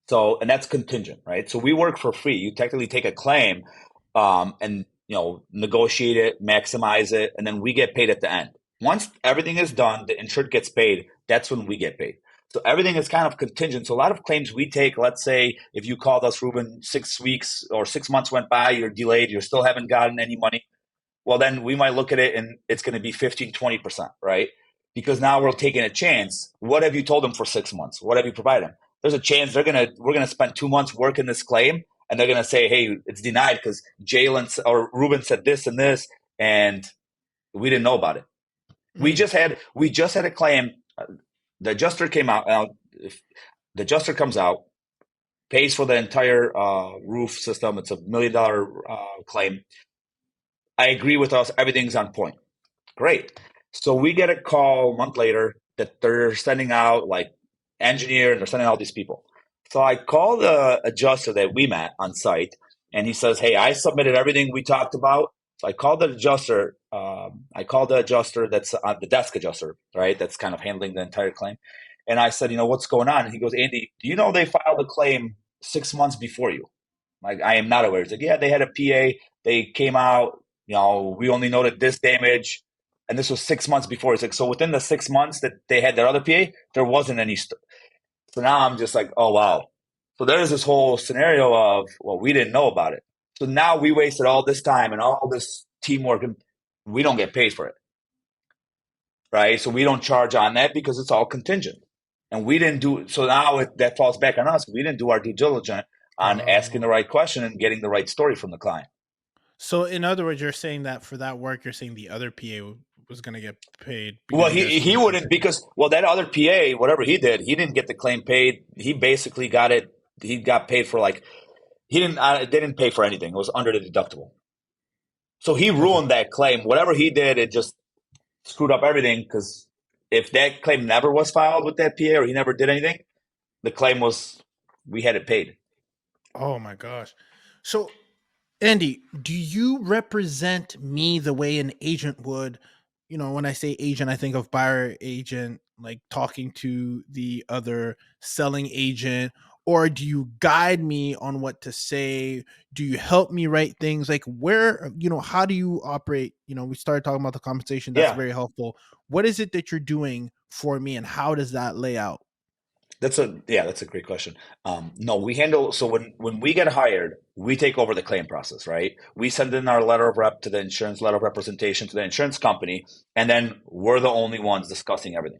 So, and that's contingent, right? So we work for free. You technically take a claim, and negotiate it, maximize it, and then we get paid at the end. Once everything is done, the insured gets paid. That's when we get paid. So everything is kind of contingent. So a lot of claims we take, let's say if you called us, Ruben, 6 weeks or 6 months went by, you're delayed, you still haven't gotten any money. Well, then we might look at it and it's going to be 15, 20%, right? Because now we're taking a chance. What have you told them for 6 months? What have you provided them? There's a chance we're going to spend 2 months working this claim, and they're going to say, hey, it's denied because Jalen or Ruben said this and this, and we didn't know about it. Mm. We just had a claim. The adjuster came out. If the adjuster comes out, pays for the entire roof system. It's $1 million claim. I agree with us. Everything's on point. Great. So we get a call a month later that they're sending out like engineer and they're sending out these people. So I call the adjuster that we met on site, and he says, hey, I submitted everything we talked about. So I called the adjuster. I called the adjuster that's the desk adjuster, right? That's kind of handling the entire claim. And I said, what's going on? And he goes, Andy, do you know they filed a claim 6 months before you? Like, I am not aware. He's like, yeah, they had a PA. They came out, we only noted this damage. And this was 6 months before. It's like, so within the 6 months that they had their other PA, there wasn't any. So now I'm just like, oh, wow. So there's this whole scenario of, well, we didn't know about it. So now we wasted all this time and all this teamwork, and we don't get paid for it. Right. So we don't charge on that because it's all contingent. And we didn't do. So now that falls back on us. We didn't do our due diligence on asking the Oh. right question and getting the right story from the client. So in other words, you're saying that for that work, you're saying the other PA was going to get paid Well, because you guys he didn't wouldn't, because that other PA, whatever he did, he didn't get the claim paid. He basically got it. He got paid for like he didn't. They didn't pay for anything. It was under the deductible. So he Okay. ruined that claim. Whatever he did, it just screwed up everything. Because if that claim never was filed with that PA or he never did anything, the claim was we had it paid. Oh my gosh. So, Andy, do you represent me the way an agent would? When I say agent, I think of buyer agent, like talking to the other selling agent, or do you guide me on what to say? Do you help me write things? Like, how do you operate? We started talking about the compensation. That's Yeah. very helpful. What is it that you're doing for me, and how does that lay out? That's a great question. No, we handle so when we get hired, we take over the claim process, right? We send in our letter of rep to the insurance letter of representation to the insurance company, and then we're the only ones discussing everything.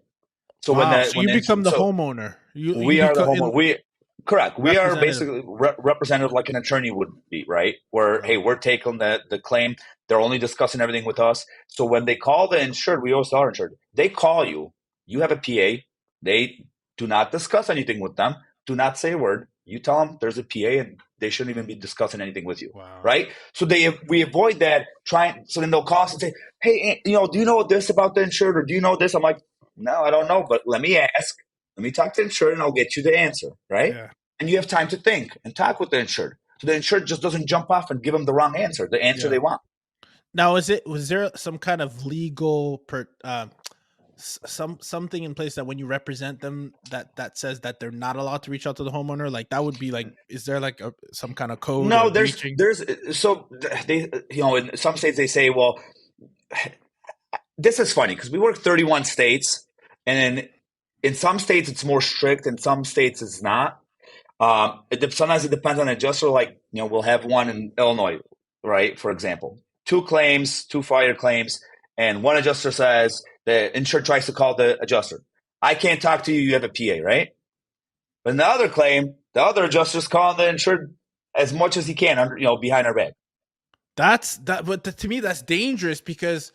So Wow. So when you the become the so homeowner. You we are the become homeowner. in We correct. We are representative. basically representative like an attorney would be, right? Where hey, Wow. we're taking the claim. They're only discussing everything with us. So when they call the insured, we always tell our insured, they call you. You have a PA. They do not discuss anything with them. Do not say a word. You tell them there's a PA, and they shouldn't even be discussing anything with you, Wow. right? So we avoid that. Trying so then they'll call us and say, hey, do you know this about the insured, or do you know this? I'm like, no, I don't know, but let me ask. Let me talk to the insured and I'll get you the answer, right? Yeah. And you have time to think and talk with the insured. So the insured just doesn't jump off and give them the wrong answer, the answer Yeah. they want. Now, was there some kind of legal something in place that when you represent them that says that they're not allowed to reach out to the homeowner? Like that would be like, is there like some kind of code or No, breaching? so they, in some states they say, well, this is funny because we work 31 states, and in some states it's more strict, in some states it's not. Sometimes it depends on the adjuster. Like, we'll have one in Illinois, right? For example, two claims, two fire claims, and one adjuster says the insured tries to call the adjuster. I can't talk to you. You have a PA, right? But in the other claim, the other adjuster's calling the insured as much as he can, behind our back. But to me, that's dangerous because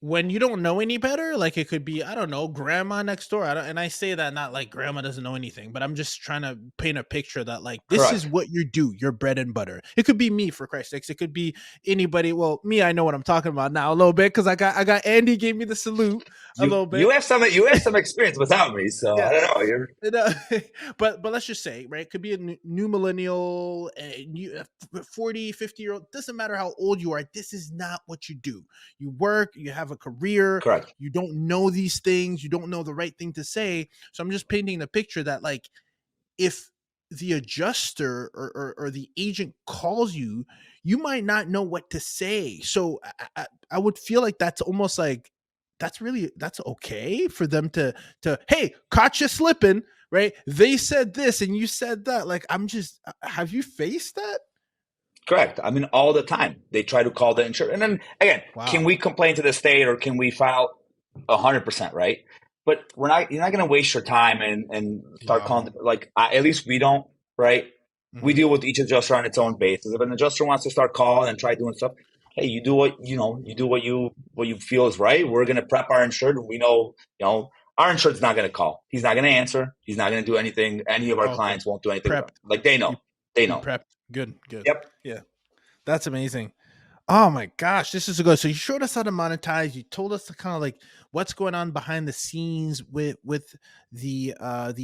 when you don't know any better, like it could be, I don't know, grandma next door. And I say that not like grandma doesn't know anything, but I'm just trying to paint a picture that like this is Correct. what you do, your bread and butter. It could be me, for Christ's sakes. It could be anybody. Well, me, I know what I'm talking about now a little bit because I got Andy gave me the salute a You little you bit. have some experience without me, so I Yeah. don't know. You're You know, but let's just say, right, it could be a new millennial, 40, 50-year-old, doesn't matter how old you are, this is not what you do. You work, you have a career, correct. you don't know these things, you don't know the right thing to say. So I'm just painting the picture that like if the adjuster or the agent calls you, you might not know what to say. So I would feel like that's almost like that's okay for them to hey, caught you slipping, right? They said this and you said that. Like I'm just have you faced that? Correct. I mean, all the time they try to call the insurance, and then again, can Wow. we complain to the state or can we file 100%? Right? But we're not. You're not going to waste your time and start Wow. calling. Like at least we don't. Right? We Hmm. deal with each adjuster on its own basis. If an adjuster wants to start calling and try doing stuff, hey, you do what you do what you feel is right. We're going to prep our insured. We know our insured's not going to call. He's not going to answer. He's not going to do anything. Any of our Okay. clients won't do anything with him. Prepped. Like they You know. They you know. prepped. Good, good. Yep. Yeah. That's amazing. Oh my gosh, this is a good. So you showed us how to monetize. You told us the kind of like what's going on behind the scenes with the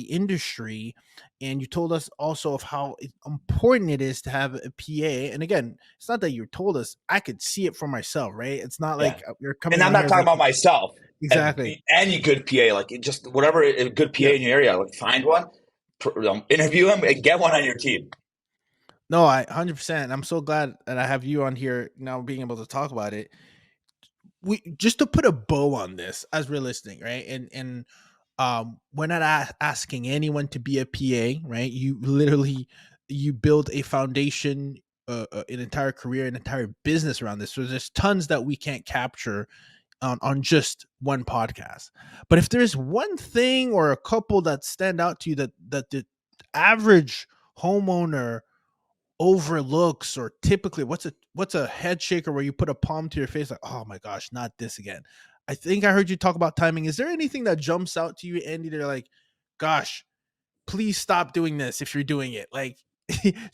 industry, and you told us also of how important it is to have a PA. And again, it's not that you told us; I could see it for myself, right? It's not Yeah. like you're And coming I'm on here not as talking like about myself. exactly. Any good PA, like just whatever a good PA Yeah. in your area, like find one, interview him, and get one on your team. No, I 100%. I'm so glad that I have you on here now, being able to talk about it. We just to put a bow on this as we're listening, right? And we're not asking anyone to be a PA, right? You literally you build a foundation, an entire career, an entire business around this. So there's tons that we can't capture on just one podcast. But if there's one thing or a couple that stand out to you that the average homeowner overlooks, or typically what's a head shaker where you put a palm to your face like, oh my gosh, not this again. I think I heard you talk about timing. Is there anything that jumps out to you, Andy, they're like, gosh, please stop doing this if you're doing it, like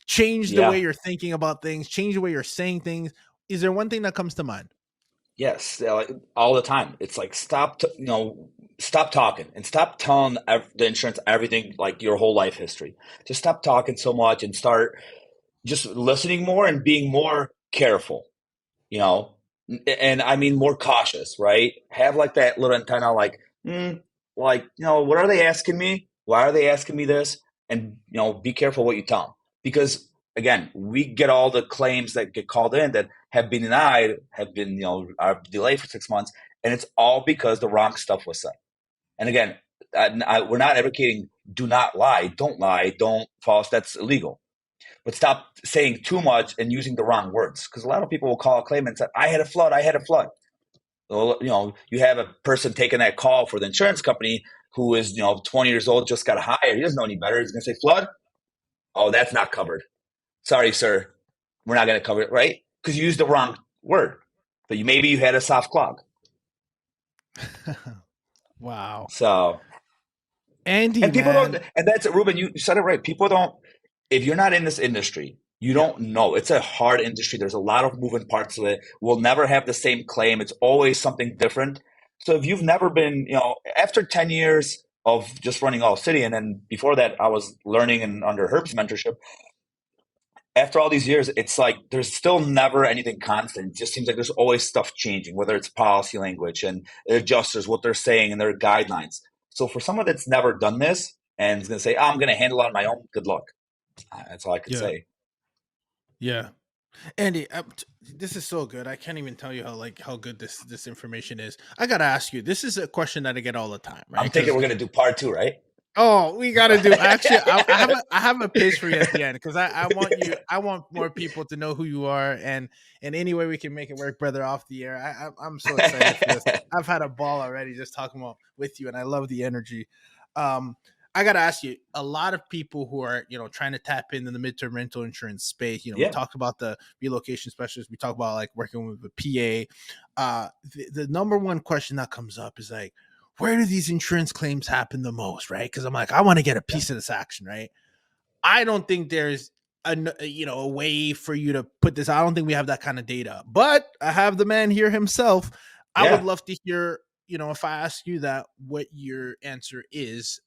change the way Yeah. you're thinking about things, change the way you're saying things? Is there one thing that comes to mind? Yes. Yeah, like all the time. It's like stop talking and stop telling the insurance everything, like your whole life history. Just stop talking so much and start. just listening more and being more careful, you know, and I mean more cautious, right? Have like that little antenna, like, like, what are they asking me? Why are they asking me this? And be careful what you tell them, because again, we get all the claims that get called in that have been denied, have been are delayed for 6 months, and it's all because the wrong stuff was said. And again, we're not advocating do not lie, don't false. That's illegal. But stop saying too much and using the wrong words, because a lot of people will call a claim and say, I had a flood. I had a flood. Well, you have a person taking that call for the insurance company who is, 20 years old, just got hired. He doesn't know any better. He's going to say flood. Oh, that's not covered. Sorry, sir. We're not going to cover it, right? Because you used the wrong word. But maybe you had a soft clog. Wow. So, Andy, and people man. don't, and that's it, Ruben, you said it right. People don't, if you're not in this industry, you don't know. It's a hard industry. There's a lot of moving parts to it. We'll never have the same claim. It's always something different. So if you've never been, after 10 years of just running All City, and then before that, I was learning and under Herb's mentorship, after all these years, it's like there's still never anything constant. It just seems like there's always stuff changing, whether it's policy language and adjusters, what they're saying and their guidelines. So for someone that's never done this and is going to say, I'm going to handle it on my own, good luck. That's all I could say. Yeah. Andy, this is so good. I can't even tell you how good this information is. I gotta ask you. This is a question that I get all the time. Right? I'm thinking we're gonna do part 2, right? Oh, we gotta do. Actually, I have a pitch for you at the end, because I want you. I want more people to know who you are, and any way we can make it work, brother, off the air. I'm so excited for this. I've had a ball already just talking about with you, and I love the energy. I gotta ask you, a lot of people who are, trying to tap into the midterm rental insurance space, we talked about the relocation specialist, we talk about like working with a PA. The number one question that comes up is like, where do these insurance claims happen the most, right? Because I'm like, I want to get a piece of this action, right? I don't think there's a way for you to put this. I don't think we have that kind of data, but I have the man here himself. I would love to hear, if I ask you that, what your answer is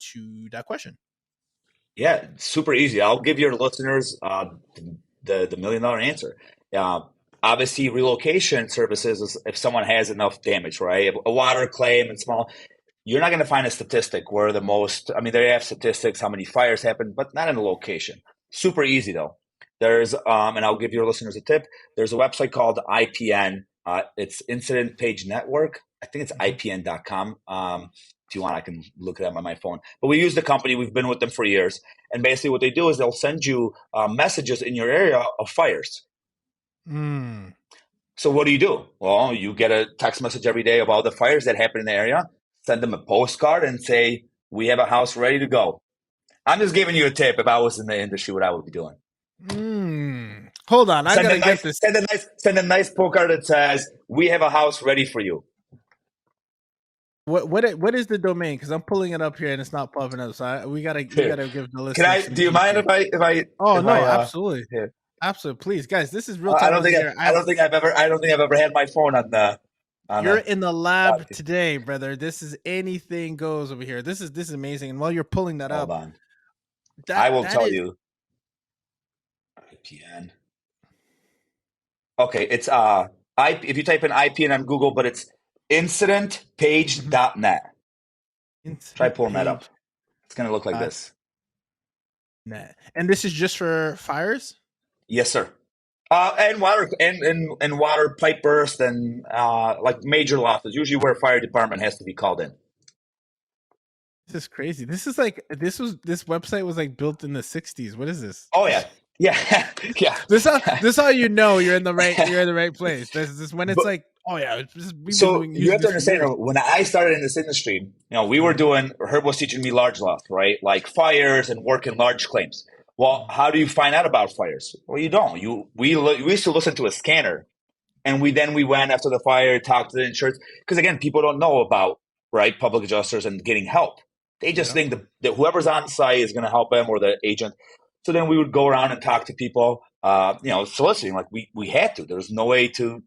to that question. Yeah, super easy. I'll give your listeners the $1 million answer. Obviously, relocation services is if someone has enough damage, right? A water claim and small, you're not going to find a statistic where the most, I mean, they have statistics, how many fires happen, but not in a location. Super easy though. There's, and I'll give your listeners a tip. There's a website called IPN. It's Incident Page Network. I think it's IPN.com. If you want, I can look it up on my phone. But we use the company. We've been with them for years. And basically what they do is they'll send you messages in your area of fires. So what do? Well, you get a text message every day of all the fires that happen in the area. Send them a postcard and say, we have a house ready to go. I'm just giving you a tip. If I was in the industry, what I would be doing. Hold on. I got to get this. Send a nice postcard that says, we have a house ready for you. What is the domain? Because I'm pulling it up here and it's not popping up. So we gotta give the listeners. Do you mind if I? Oh no, absolutely, absolutely. Please, guys, this is real time. I don't think I've ever had my phone on the. You're in the lab today, brother. This is anything goes over here. This is amazing. And while you're pulling that up, on. I will tell you. IPN. Okay, it's if you type in IPN on Google, but it's incidentpage.net. Try pulling that up. It's going to look like this. Net. And this is just for fires? Yes, sir. And water and water pipe burst and like major losses, usually where a fire department has to be called in. This is crazy. This is like this website was like built in the 60s. What is this? Oh yeah. Yeah. Yeah. This how you know you're in the right place. This is when it's like, oh yeah. So you have to understand, when I started in this industry, we were doing, Herb was teaching me large loss, right? Like fires and working large claims. Well, how do you find out about fires? Well, you don't. We used to listen to a scanner, and we went after the fire, talked to the insurance, because again, people don't know about public adjusters and getting help. They just think that whoever's on site is going to help them or the agent. So then we would go around and talk to people, soliciting. Like we had to. There's no way to.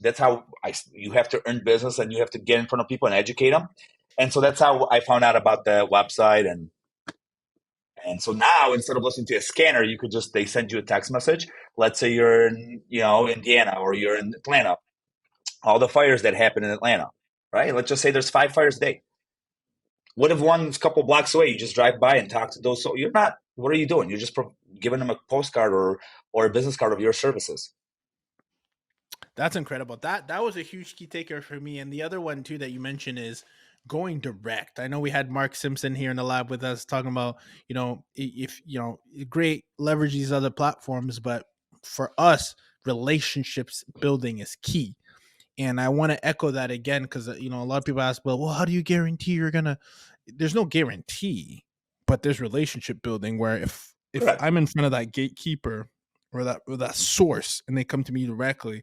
That's how you have to earn business, and you have to get in front of people and educate them. And so that's how I found out about the website, and And so now instead of listening to a scanner, they send you a text message. Let's say you're in, Indiana or you're in Atlanta, all the fires that happen in Atlanta, right? Let's just say there's 5 fires a day. What if one's a couple blocks away? You just drive by and talk to those. So you're not, what are you doing? You're just giving them a postcard or a business card of your services. That's incredible. That was a huge key taker for me. And the other one too that you mentioned is going direct. I know we had Mark Simpson here in the lab with us talking about, if great leverage these other platforms, but for us, relationships building is key. And I want to echo that again because a lot of people ask, well, how do you guarantee you're gonna? There's no guarantee, but there's relationship building where if Correct. I'm in front of that gatekeeper or that source and they come to me directly,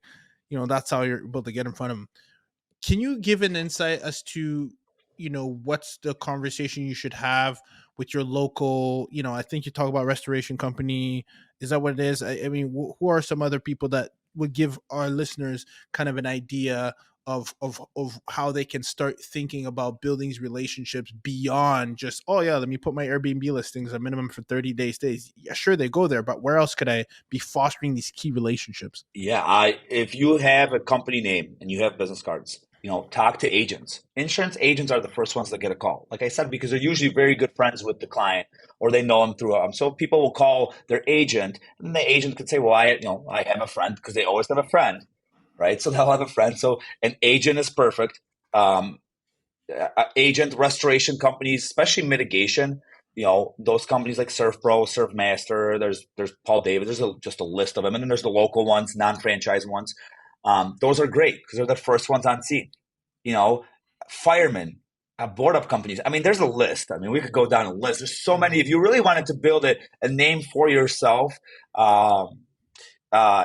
that's how you're able to get in front of them. Can you give an insight as to what's the conversation you should have with your local? I think you talk about restoration company. Is that what it is? I mean, who are some other people that would give our listeners kind of an idea of how they can start thinking about building these relationships beyond just, oh yeah, let me put my Airbnb listings a minimum for 30 days stays. Yeah, sure, they go there, but where else could I be fostering these key relationships? Yeah, if you have a company name and you have business cards, talk to agents. Insurance agents are the first ones that get a call. Like I said, because they're usually very good friends with the client or they know them through them. So people will call their agent and the agent could say, well, I have a friend, because they always have a friend, right? So they'll have a friend. So an agent is perfect. Agent restoration companies, especially mitigation, those companies like Surf Pro, Surf Master, there's Paul David, just a list of them. And then there's the local ones, non-franchise ones. Those are great because they're the first ones on scene. Firemen, board up companies. I mean, there's a list. I mean, we could go down a list. There's so many. If you really wanted to build a name for yourself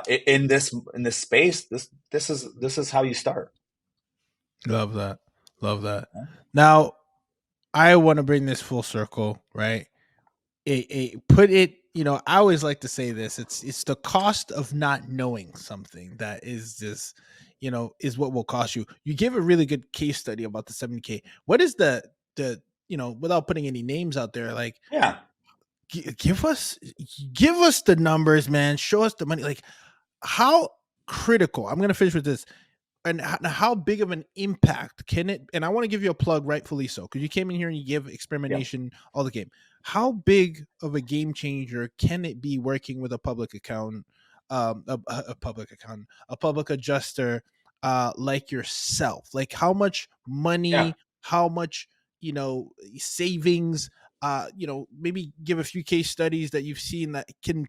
in this space, this is how you start. Love that. Love that. Now, I want to bring this full circle, right? Put it, I always like to say this. It's the cost of not knowing something that is just, is what will cost you. You give a really good case study about the 70K. What is the without putting any names out there, like, Yeah. give us the numbers, man. Show us the money. Like, how critical. I'm going to finish with this. And how big of an impact can it? And I want to give you a plug, rightfully so, because you came in here and you give experimentation all the game. How big of a game changer can it be working with a public account, a public adjuster like yourself? Like, how much money, Yeah. how much savings? Maybe give a few case studies that you've seen that can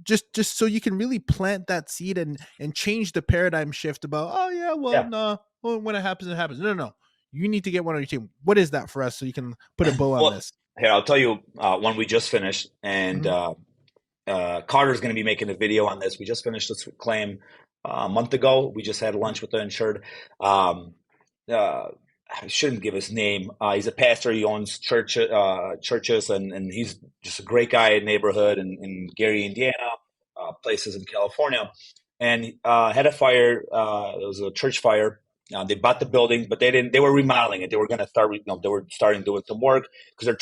just so you can really plant that seed and change the paradigm shift about, oh yeah, well, Yeah. no, well, when it happens, no, you need to get one on your team. What is that for us so you can put a bow on Well, this? here, I'll tell you one we just finished, and Carter's going to be making a video on this. We just finished this claim a month ago. We just had lunch with the insured. I shouldn't give his name. He's a pastor. He owns churches, and he's just a great guy in the neighborhood in Gary, Indiana, places in California. And had a fire. It was a church fire. They bought the building, but they didn't. They were remodeling it. They were going to start. They were starting doing some work because they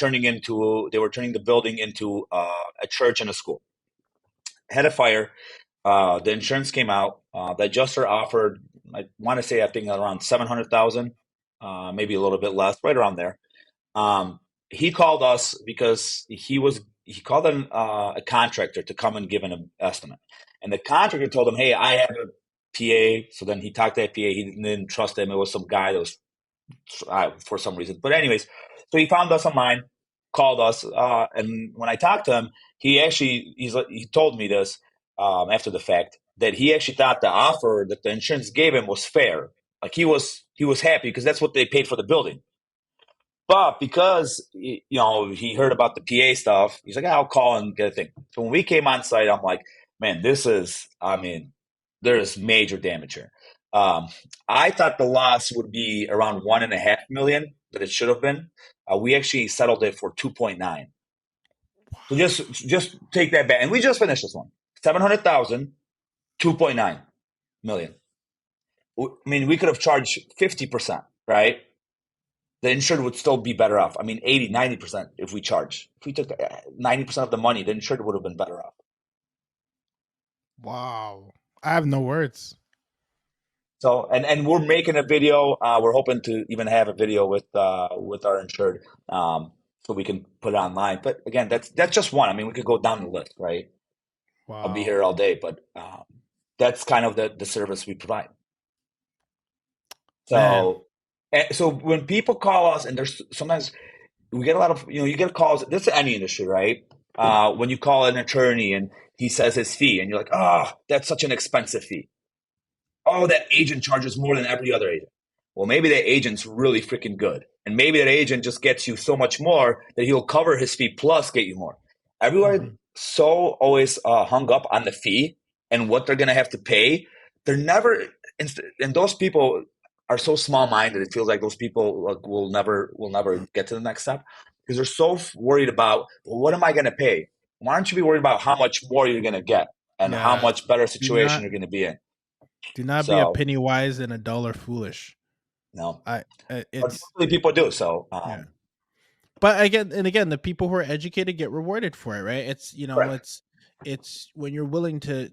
were turning the building into a church and a school. Had a fire. The insurance came out. The adjuster offered, I want to say, I think around 700,000, maybe a little bit less, right around there. He called us because he called a contractor to come and give an estimate, and the contractor told him, "Hey, I have a PA." So then he talked to that PA. He didn't trust him. It was some guy that was for some reason. But anyways, so he found us online, called us, and when I talked to him, he told me this after the fact, that he actually thought the offer that the insurance gave him was fair. Like he was happy because that's what they paid for the building. But because he heard about the PA stuff, he's like, I'll call and get a thing. So when we came on site, I'm like, man, there is major damage here. I thought the loss would be around 1.5 million that it should have been. We actually settled it for 2.9. So just take that back. And we just finished this one. 700,000, 2.9 million. I mean, we could have charged 50%, right? the insured would still be better off. I mean, 80, 90% if we charge. If we took 90% of the money, the insured would have been better off. Wow. I have no words. So, and we're making a video. We're hoping to even have a video with our insured, so we can put it online. But again, that's just one. I mean, we could go down the list, right? I'll be Wow. here all day, but that's kind of the service we provide. Man. So when people call us, and there's sometimes we get a lot of, you get calls. This is any industry, right? When you call an attorney and he says his fee, and you're like, oh, that's such an expensive fee. Oh, that agent charges more than every other agent. Well, maybe that agent's really freaking good. And maybe that agent just gets you so much more that he'll cover his fee plus get you more. Everyone so always hung up on the fee and what they're going to have to pay. They're never, and those people are so small-minded. It feels like those people will never get to the next step because they're so worried about, well, what am I going to pay? Why aren't you be worried about how much more you're going to get and how much better situation you're going to be in? Do not be a penny wise and a dollar foolish. No, it's people do so. Yeah. But again, the people who are educated get rewarded for it, right? It's it's when you're willing to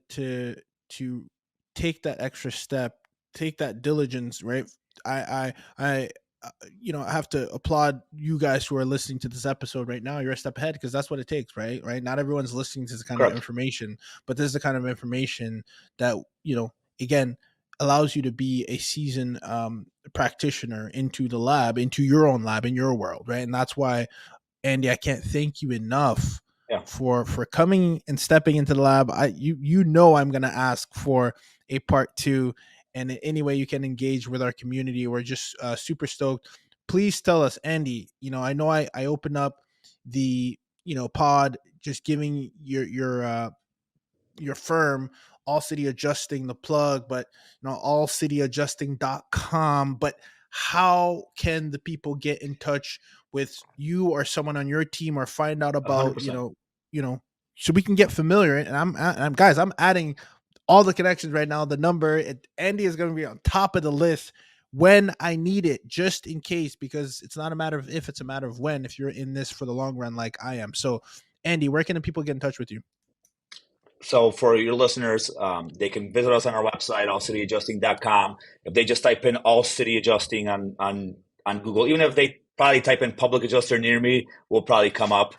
take that extra step, take that diligence, right? I have to applaud you guys who are listening to this episode right now. You're a step ahead because that's what it takes, right? Not everyone's listening to this kind of information, but this is the kind of information that again allows you to be a seasoned practitioner into the lab, into your own lab in your world, right? And that's why, Andy, I can't thank you enough for coming and stepping into the lab. I'm going to ask for a part 2, and in any way you can engage with our community. We're just super stoked. Please tell us, Andy. I know I opened up the pod just giving your firm, All City Adjusting, the plug, but allcityadjusting.com. But how can the people get in touch with you or someone on your team or find out about 100%. So we can get familiar? And I'm guys, I'm adding all the connections right now. The number, Andy is going to be on top of the list when I need it, just in case, because it's not a matter of if, it's a matter of when, if you're in this for the long run like I am. So Andy, where can the people get in touch with you? So for your listeners, they can visit us on our website, allcityadjusting.com. If they just type in All City Adjusting on Google, even if they probably type in public adjuster near me, we'll probably come up.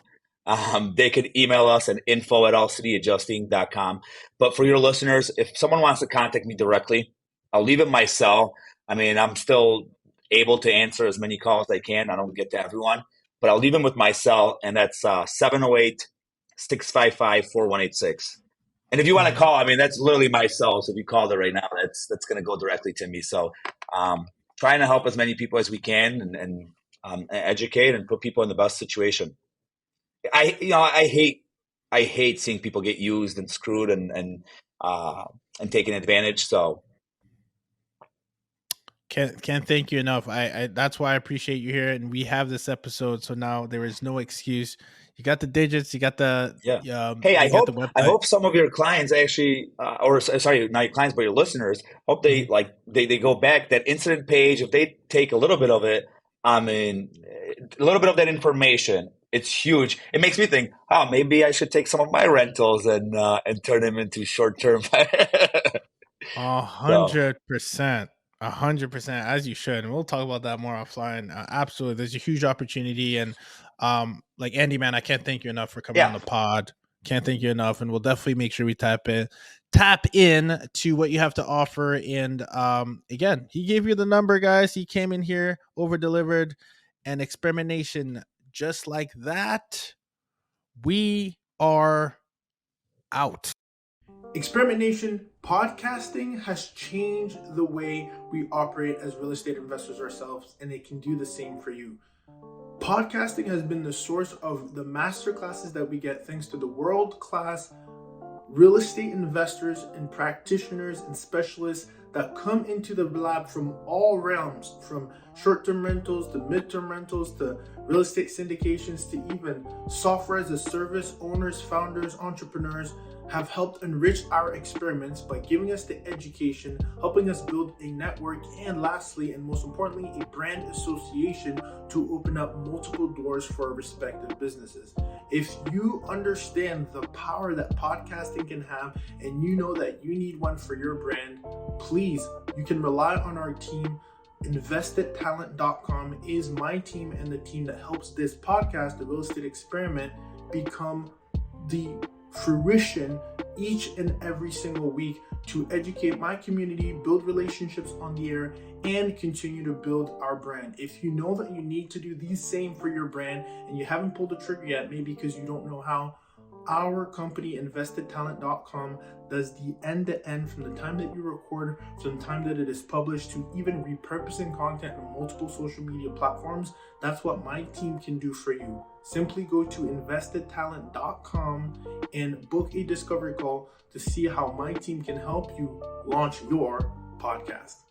They could email us at info@allcityadjusting.com. But for your listeners, if someone wants to contact me directly, I'll leave it my cell. I mean, I'm still able to answer as many calls as I can. I don't get to everyone, but I'll leave them with my cell, and that's 708-655-4186. And if you want to call, I mean, that's literally my cell. So if you call it right now, that's going to go directly to me. So trying to help as many people as we can and educate and put people in the best situation. I hate seeing people get used and screwed and taken advantage. So can't thank you enough. I that's why I appreciate you here, and we have this episode. So now there is no excuse. You got the digits. You got the Hey, I hope some of your clients actually, or sorry, not your clients, but your listeners, hope they they go back that incident page. If they take a little bit of it, I mean, a little bit of that information, it's huge. It makes me think, oh, maybe I should take some of my rentals and turn them into short term. 100%. 100%, as you should, and we'll talk about that more offline. Absolutely, there's a huge opportunity, and like Andy, man, I can't thank you enough for coming on the pod. Can't thank you enough, and we'll definitely make sure we tap in to what you have to offer. And again, he gave you the number, guys. He came in here, over delivered, and experimentation just like that. We are out. Experimentation podcasting has changed the way we operate as real estate investors ourselves, and it can do the same for you. Podcasting has been the source of the masterclasses that we get thanks to the world-class real estate investors and practitioners and specialists that come into the lab from all realms, from short-term rentals to midterm rentals to real estate syndications to even software as a service. Owners, founders, entrepreneurs have helped enrich our experiments by giving us the education, helping us build a network, and lastly, and most importantly, a brand association to open up multiple doors for our respective businesses. If you understand the power that podcasting can have and you know that you need one for your brand, please, you can rely on our team. InvestedTalent.com is my team and the team that helps this podcast, the Real Estate Experiment, become the fruition each and every single week to educate my community, build relationships on the air, and continue to build our brand. If you know that you need to do the same for your brand and you haven't pulled the trigger yet, maybe because you don't know how, our company, InvestedTalent.com, does the end-to-end from the time that you record, from the time that it is published, to even repurposing content on multiple social media platforms. That's what my team can do for you. Simply go to InvestedTalent.com and book a discovery call to see how my team can help you launch your podcast.